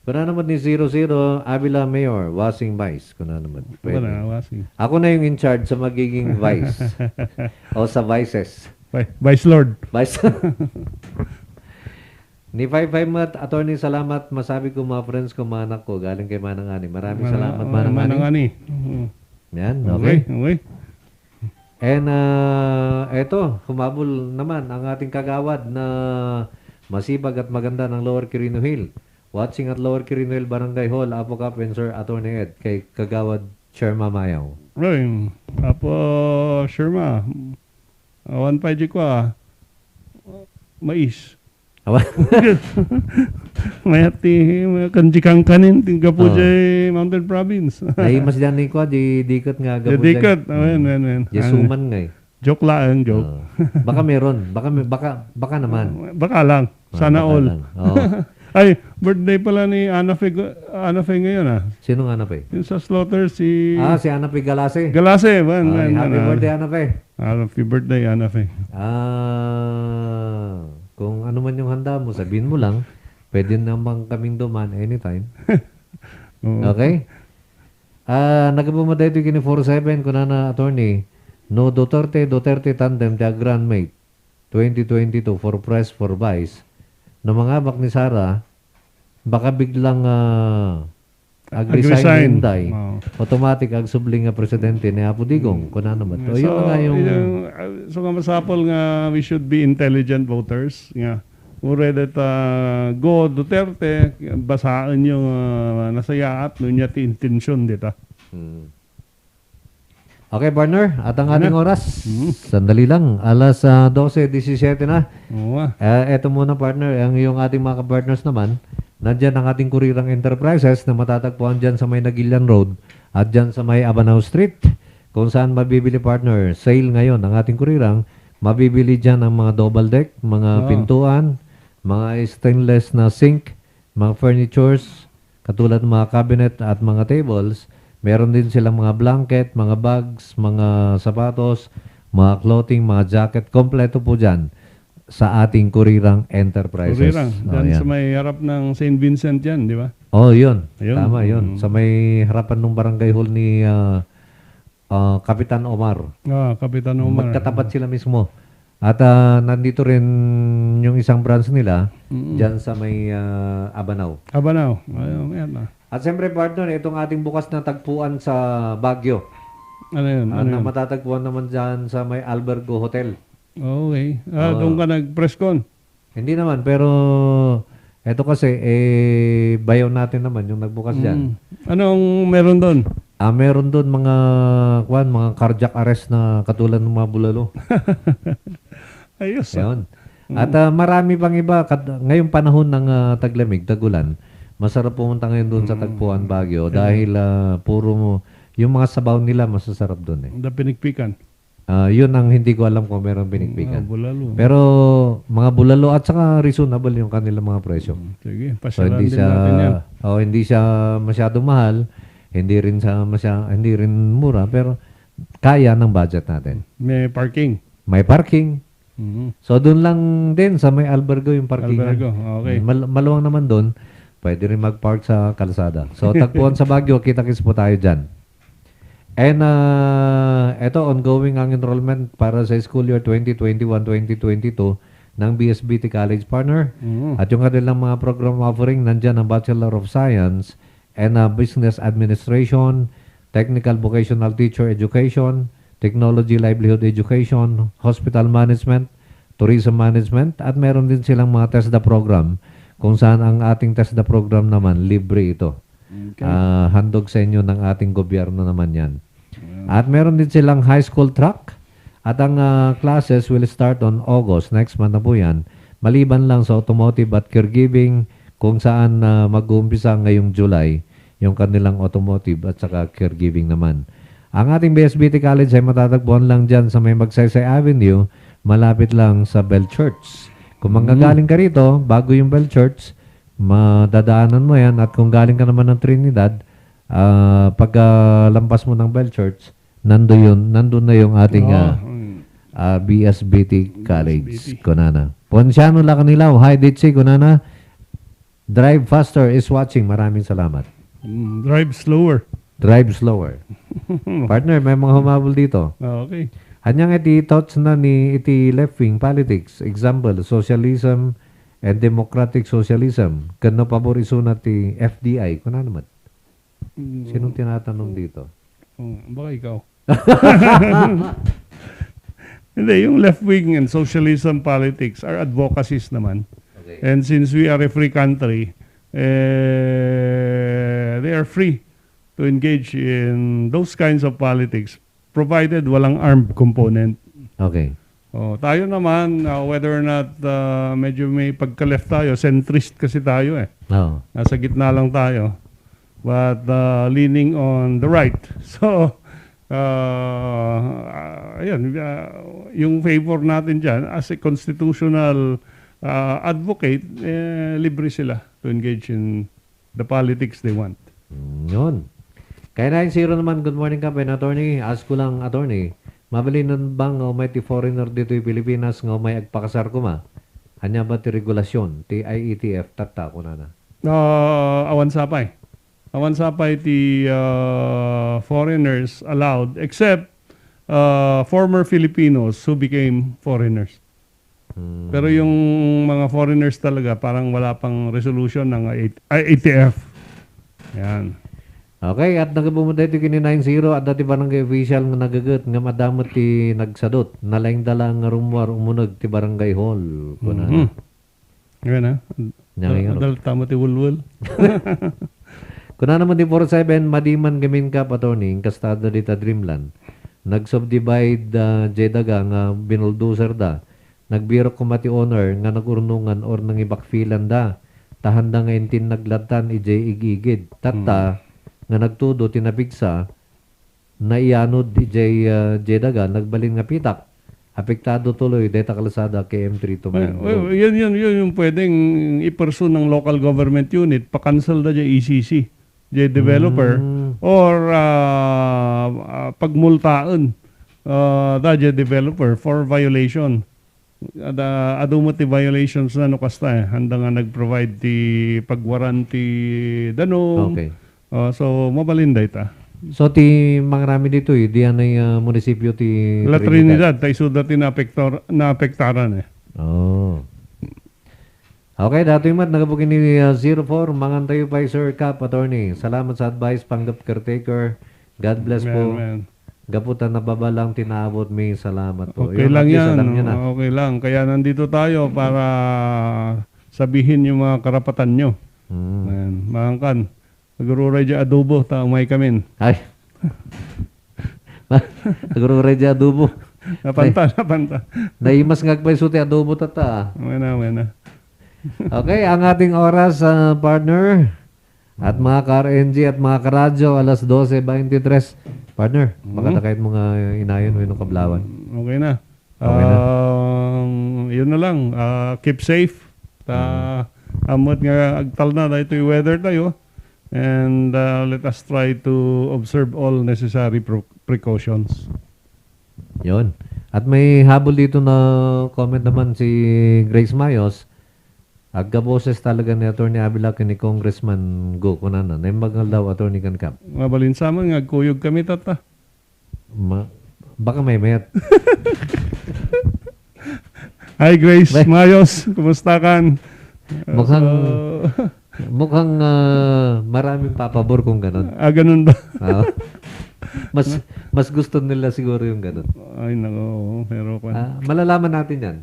Kung na naman ni 00, Avila Mayor, Wasing Vice. Kung na naman. Pwede. Wasing. Ako na yung in charge sa magiging vice. O sa vices. Vice Lord. Vice. Ni 55 mat, Attorney, salamat. Masabi ko mga friends ko, mga anak ko, galing kay Manang Ani. Maraming salamat, Manang Ani. Yan, okay. And eto, humabol naman ang ating kagawad na masibag at maganda ng Lower Quirino Hill. Watching at Lower Quirino Hill Barangay Hall, Apo Cap and Sir Attorney Ed, kay kagawad Sherma Mayaw. Right. Apo Sherma, 1.5 ko mais. Mayat ti kanjikang kanin tingga po jay Mountain Province. Ay mas dyan ni ko, di dikot nga Di dikat. Amen. Di suman nga eh. Joke lang, joke. Baka meron. Baka naman. Baka lang. Sana Baka all. lang. Oo. Ay, birthday pala ni Ana Fe ngayon ah. Sino nga na pa eh? Yung sa slaughter si Si Ana P. Galase. Galase. Happy birthday, Ana Pe. Happy birthday, Ana Fe. Kung ano man yung handa mo, sabihin mo lang. Pwede naman kaming duman anytime. Okay? Nagabumaday ito kini 47 kung na attorney. No Duterte tandem the grandmate 2022 for press for vice. No mga bak ni Sara, baka biglang ag-resign Inday. Automatic ag-subling nga presidente ni Apo Digong. Kung ano naman. So, yun nga yung... So nga masapol nga we should be intelligent voters. Nga. Ure that go Duterte, basaan yung nasayaat, nunya ti intensyon dita. Okay, partner. At ang ating oras, sandali lang. Alas 12:17 na. Eto muna, partner. Yung ating mga ka-partners naman, nandyan ang ating kurirang enterprises na matatagpuan dyan sa may Nagilian Road at dyan sa may Abanao Street. Kung saan mabibili, partner, sale ngayon ang ating kurirang. Mabibili dyan ang mga double deck, mga pintuan, mga stainless na sink, mga furnitures, katulad ng mga cabinet at mga tables. Meron din silang mga blanket, mga bags, mga sapatos, mga clothing, mga jacket. Kompleto po dyan sa ating kurirang enterprises. Kurirang. Dyan sa may harap ng St. Vincent yan, di ba? Yun. Tama yun. Sa may harapan ng barangay hall ni Kapitan Omar. Kapitan Omar. Magkatapat sila mismo. At nandito rin yung isang branch nila dyan sa may Abanao. Abanao. Ayan na. At siyempre, partner, itong ating bukas na tagpuan sa Baguio. Ano yun? Na matatagpuan naman dyan sa may Albergo Hotel. Okay. Doon ka nag-presscon? Hindi naman, pero eto kasi, bayaw natin naman yung nagbukas dyan. Anong meron doon? Meron doon mga cardiac arrest na katulad ng mga bulalo. Ayos. Yun. At marami pang iba. Ngayong panahon ng taglamig, tagulan, masarap pumunta ngayon doon sa Tagpuan, Baguio dahil puro yung mga sabaw nila masasarap doon eh. Pinikpikan. Yun ang hindi ko alam kung meron pinikpikan. Bulalo. Pero mga bulalo at saka reasonable yung kanilang mga presyo. Sige, so, hindi din natin yan. hindi siya masyado mahal, hindi rin mura, pero kaya ng budget natin. May parking. May parking. So doon lang din sa may Albergo yung parking. Albergo, okay. Maluwang naman doon. Pwede rin mag-park sa kalsada. So, tagpuan sa Baguio, kita-kits po tayo dyan. And, ito, ongoing ang enrollment para sa school year 2021-2022 ng BSBT College Partner. At yung kanilang mga program offering, nandyan ang Bachelor of Science and Business Administration, Technical Vocational Teacher Education, Technology Livelihood Education, Hospital Management, Tourism Management, at meron din silang mga TESDA program kung saan ang ating TESDA program naman, libre ito. Okay. Handog sa inyo ng ating gobyerno naman yan. At meron din silang high school track at ang classes will start on August. Next month na po yan. Maliban lang sa automotive at caregiving kung saan mag-uumpisa ngayong July yung kanilang automotive at saka caregiving naman. Ang ating BSBT College ay matatagpuan lang dyan sa may Magsaysay Avenue, malapit lang sa Bell Church. Kung manggagaling ka rito, bago yung Bell Church, madadaanan mo yan. At kung galing ka naman ng Trinidad, pag lampas mo ng Bell Church, nandun na yung ating BSBT College. Kunana. Ponciano La Canilaw. Hi, Ditsi. Kunana. Drive Faster is watching. Maraming salamat. Drive slower. Drive slower. Partner, may mga humabol dito. Okay. Anyang iti thoughts na ni iti left-wing politics. Example, socialism and democratic socialism. Kano paboriso na ti FDI? Kuna naman. Sinong tinatanong dito? Baka ikaw. Hindi, yung left-wing and socialism politics are advocacies naman. Okay. And since we are a free country, they are free to engage in those kinds of politics provided walang armed component. Okay. Tayo naman, whether or not medyo may pagka-left tayo, centrist kasi tayo eh. Oo. Nasa gitna lang tayo. But leaning on the right. So, ayan, yung favor natin dyan, as a constitutional advocate, libre sila to engage in the politics they want. Yun. Kaya 9-0 naman, good morning ka, attorney. Ask ko lang, attorney, mabalinan bang may ti foreigner dito yung Pilipinas nga may agpakasar ko ma? Hanya ba ti regulasyon, ti IETF, tata ko na na? Awan sapay. Awan sapay ti foreigners allowed, except former Filipinos who became foreigners. Pero yung mga foreigners talaga, parang wala pang resolution ng IETF. Yan. Okay, at nagabumunta ito kini 9-0 at dati barangay official nga nagagat nga madamot ti nagsadot. Nalaing dala nga rumwar umunag ti barangay hall. Kuna na. Yan na. Nyangin Dal tama ti wulwul. Kuna naman ti 47, madiman gamin ka patorning kastada dita Dreamland. Nag-subdivide jedaga nga binuldoser da. Nagbiro kumati owner nga nagurnungan or nangibakfilan da. Tahanda nga intin naglatan ijay igigid. Tata, nga nagtudo tinapigsa na ianod ijay jedaga nagbalin nga pitak. Apektado tuloy deta kalasada KM3 tumayin. Yun yung pwedeng i-pursue ng local government unit, pa-cancel na dyan ECC, dyan developer, or pagmultaan dyan developer for violation. Ado mo ti violations na kasta handa nga nag-provide ti pagwaranti danong. Okay. So mabalinda ita. So ti mangrami dito diyan ay munisipyo ti La Trinidad tay suda ti naapektaran eh. Oh. Okay, dato yung nagabukin ni 04 mangantayo pa Sir Cap attorney. Salamat sa advice panggap caretaker. God bless po. Man. Gaputan na baba lang tinaabot may salamat po. Okay lang yan. Na. Okay lang. Kaya nandito tayo para sabihin yung mga karapatan nyo. Mahangkan. Nagururay dyan adobo. May kamin. Ay. Nagururay dyan adobo. Napanta. Naimas ngagpay suti adobo tata. Wena. Okay, ang ating oras, partner. At mga ka-RNG at mga ka-radyo, alas 12:23. Partner, baka kahit mga inayon o yung kablawan. Okay na. Okay na. Yun na lang. Keep safe. Amot nga agtal na ito yung weather tayo. And let us try to observe all necessary precautions. Yun. At may habol dito na comment naman si Grace Mayos. Agka-boses talaga ni Atty. Avila ni Congressman Go Kunana. Naimagal daw Atty. Kankap. Mabalinsaman, ngagkuyog kami tata. Baka may mayat. Hi Grace Mayos, kumusta kan? Mukhang maraming papabor kung ganun. Ganun ba? Mas gusto nila siguro yung ganun. Ay nako, pero malalaman natin yan.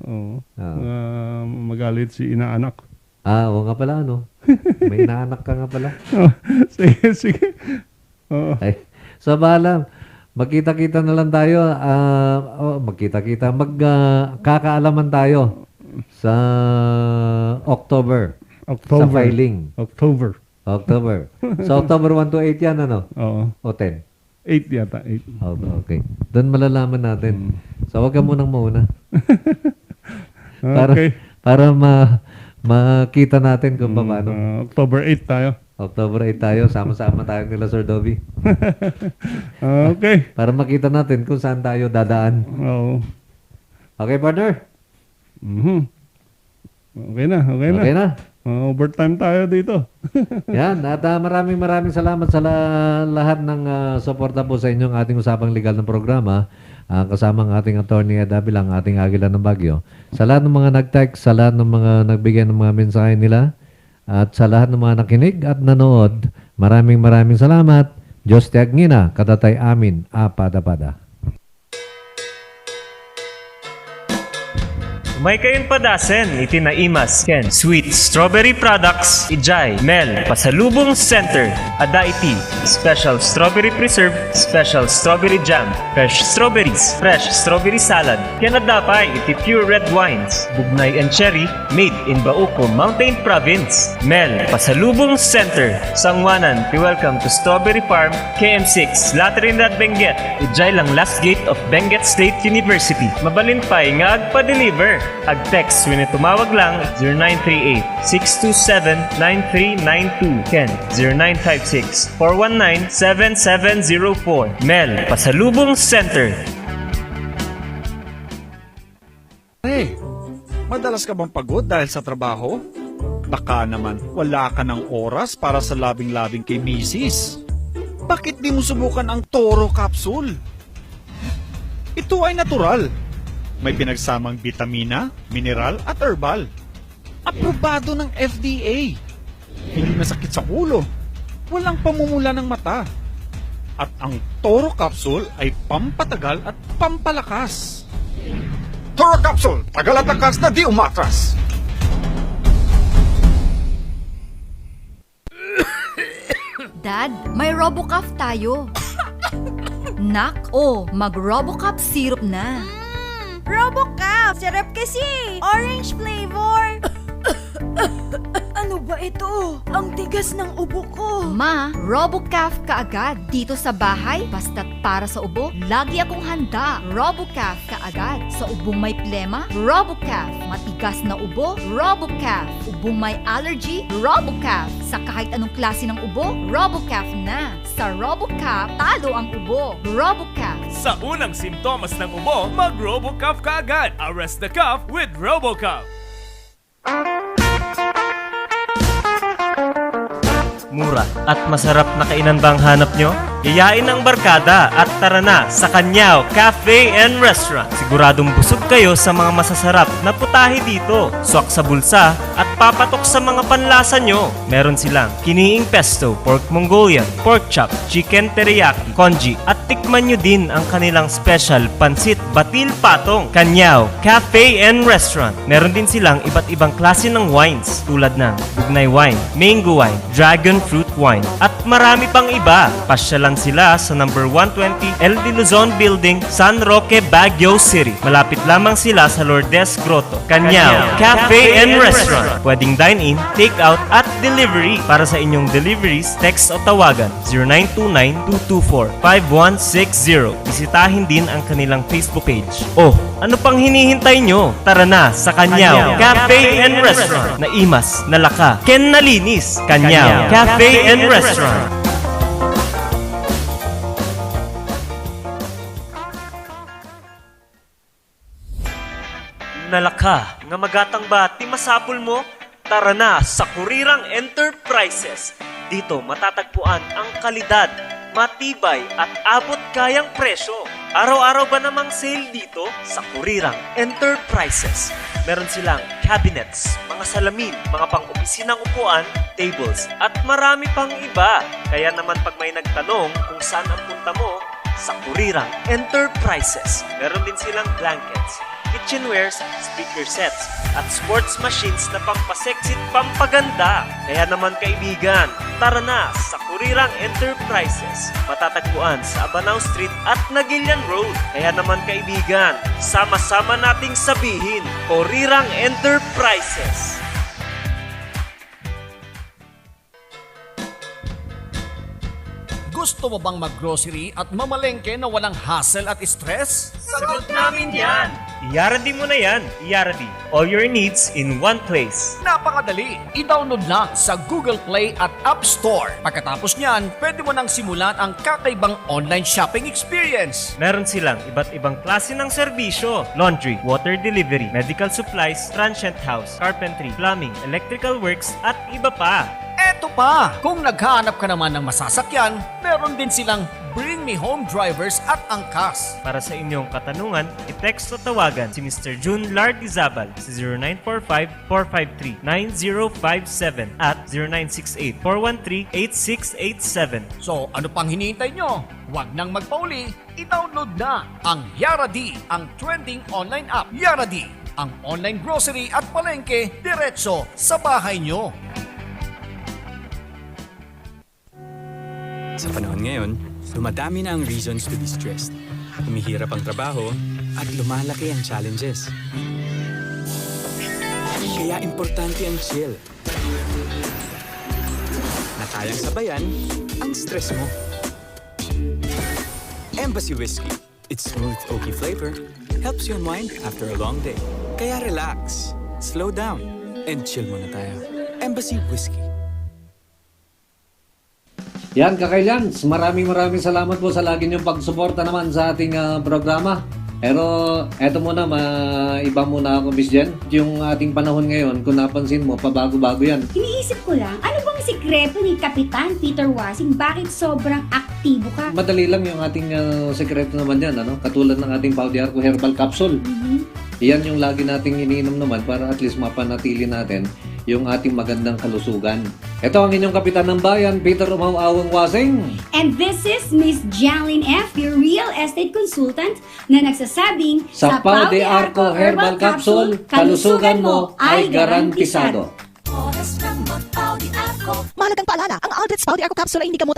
Magalit si inaanak. Oo nga pala, ano? May inaanak ka nga pala. Sige. Ay, so bahala. Magkita-kita na lang tayo. Magkita-kita. Magkakaalaman tayo sa October. Sa filing. October. So October 1 to 8 yan, ano? Oo. O 10? 8 yata, 8. Okay. Doon malalaman natin. So wag ka munang mauna. Okay. Para makita natin kung paano. October 8 tayo. October 8 tayo. Sama-sama tayo nila Sir Dobby. Okay. Para makita natin kung saan tayo dadaan. Oo. Okay, partner? Okay na. Overtime tayo dito. Yan. At maraming salamat sa lahat ng suporta po sa inyong ating usapang legal ng programa. Kasama ang ating attorney Ed Abilang, ating Agila ng Bagyo. Sa lahat ng mga nag-text, sa lahat ng mga nagbigay ng mga mensahe nila, at sa lahat ng mga nakinig at nanood, maraming salamat. Diyos tiag ngina, katatay amin, apada-pada. May kayon padasen, itinaimas, Ken. Sweet Strawberry Products, Ijay, Mel, Pasalubong Center, Adaiti, Special Strawberry Preserve, Special Strawberry Jam, Fresh Strawberries, Fresh Strawberry Salad, Kenadapay, iti Pure Red Wines, Bugnay and Cherry, made in Bauco, Mountain Province, Mel, Pasalubong Center, Sangwanan, welcome to Strawberry Farm, KM6, Latrinidad, Benguet, Ijay lang last gate of Benguet State University. Mabalin pa'y nga agpa-deliver. Ag-text when tumawag lang 0938-627-9392. Ken 0956-419-7704. Mel, Pasalubong Center. Pare, madalas ka bang pagod dahil sa trabaho? Baka naman, wala ka ng oras para sa labing-labing kay misis. Bakit di mo subukan ang Toro Capsule? Ito ay natural. May pinagsamang vitamina, mineral at herbal. Aprobado ng FDA. Hindi masakit sa ulo. Walang pamumula ng mata. At ang Toro Capsule ay pampatagal at pampalakas. Toro Capsule, tagal at lakas na di umatras. Dad, may RoboCaf tayo. Nak, mag-RoboCaf syrup na. RoboCaf! Sarap kasi! Orange flavor! Ano ba ito? Ang tigas ng ubo ko. Ma, RoboCaf kaagad. Dito sa bahay, basta't para sa ubo, lagi akong handa. RoboCaf kaagad. Sa ubong may plema, RoboCaf. Matigas na ubo, RoboCaf. Ubong may allergy, RoboCaf. Sa kahit anong klase ng ubo, RoboCaf na. Sa RoboCaf, talo ang ubo. RoboCaf. Sa unang simptomas ng ubo, mag-RoboCaf ka agad. Arrest the cough with RoboCaf. Mura at masarap na kainan ba ang hanap nyo? Yayain ang barkada at tara na sa Kanyao Cafe and Restaurant. Siguradong busog kayo sa mga masasarap na putahe dito. Swak sa bulsa at papatok sa mga panlasa nyo. Meron silang kiniing pesto, pork Mongolian, pork chop, chicken teriyaki, congee at tikman nyo din ang kanilang special pansit batil patong. Kanyao Cafe and Restaurant. Meron din silang iba't ibang klase ng wines tulad ng bugnay wine, mango wine, dragon fruit wine at marami pang iba. Pasya lang sila sa number 120 El de Luzon Building, San Roque, Baguio City. Malapit lamang sila sa Lourdes Grotto. Kanyao Cafe and Restaurant. Pwedeng dine-in, take-out at delivery. Para sa inyong deliveries, text o tawagan 0929-224-5160. Bisitahin din ang kanilang Facebook page. Ano pang hinihintay nyo? Tara na sa Kanyao Cafe and Restaurant. Naimas, nalaka, ken nalinis. Kanyao Cafe and Restaurant. Nalaka, nga magatang ba ti masapul mo? Tara na sa Kurirang Enterprises. Dito matatagpuan ang kalidad, matibay at abot kayang presyo. Araw-araw ba namang sale dito sa Kurirang Enterprises? Meron silang cabinets, mga salamin, mga pang-opisinang upuan, tables, at marami pang iba. Kaya naman pag may nagtanong kung saan ang punta mo, sa Kurirang Enterprises. Meron din silang blankets, kitchenwares, speaker sets, at sports machines na pampaseksit pampaganda. Kaya naman kaibigan, tara na sa Kurirang Enterprises. Matatagpuan sa Abanao Street at Nagilian Road. Kaya naman kaibigan, sama-sama nating sabihin, Kurirang Enterprises. Gusto mo bang mag-grocery at mamalengke na walang hassle at stress? Sagot namin yan! I-Yaradi mo na yan. I-Yaradi. All your needs in one place. Napakadali! I-download lang sa Google Play at App Store. Pagkatapos niyan, pwede mo nang simulan ang kakaibang online shopping experience. Meron silang iba't ibang klase ng serbisyo. Laundry, water delivery, medical supplies, transient house, carpentry, plumbing, electrical works, at iba pa. Eto pa! Kung naghahanap ka naman ng masasakyan, meron din silang Bring Me Home drivers at angkas. Para sa inyong katanungan, i-text o tawagan si Mr. June Lardizabal sa 0945-453-9057 at 0968-413-8687. So ano pang hinihintay nyo? Huwag nang magpauli, i-download na ang Yaradi, ang trending online app. Yaradi, Ang online grocery at palengke diretso sa bahay nyo. Sa panahon ngayon, dumadami na ang reasons to be stressed. Humihirap ang trabaho at lumalaki ang challenges. Kaya importante ang chill. Na kayang sabayan ang stress mo. Embassy Whiskey. Its smooth, oaky flavor helps you unwind after a long day. Kaya relax, slow down, and chill muna tayo. Embassy Whiskey. Yan, Kakailans, maraming salamat po sa lagi niyong pagsuporta naman sa ating programa. Pero eto muna, iba muna ako, Miss Jen. Yung ating panahon ngayon, kung napansin mo, pabago-bago yan. Iniisip ko lang, ano bang sikreto ni Kapitan Peter Wasing? Bakit sobrang aktibo ka? Madali lang yung ating sekreto naman yan, ano? Katulad ng ating Paudiarco Herbal Capsule. Yan yung lagi nating iniinom naman para at least mapanatili natin yung ating magandang kalusugan. Ito ang inyong kapitan ng bayan, Peter Umawawang Wasing. And this is Miss Janlyn F., your real estate consultant, na nagsasabing, Sa Pau de Arco Herbal Capsule, kalusugan mo ay garantisado. Mahalagang paalala, ang Aldrich Pau de Arco Capsule ay hindi gamot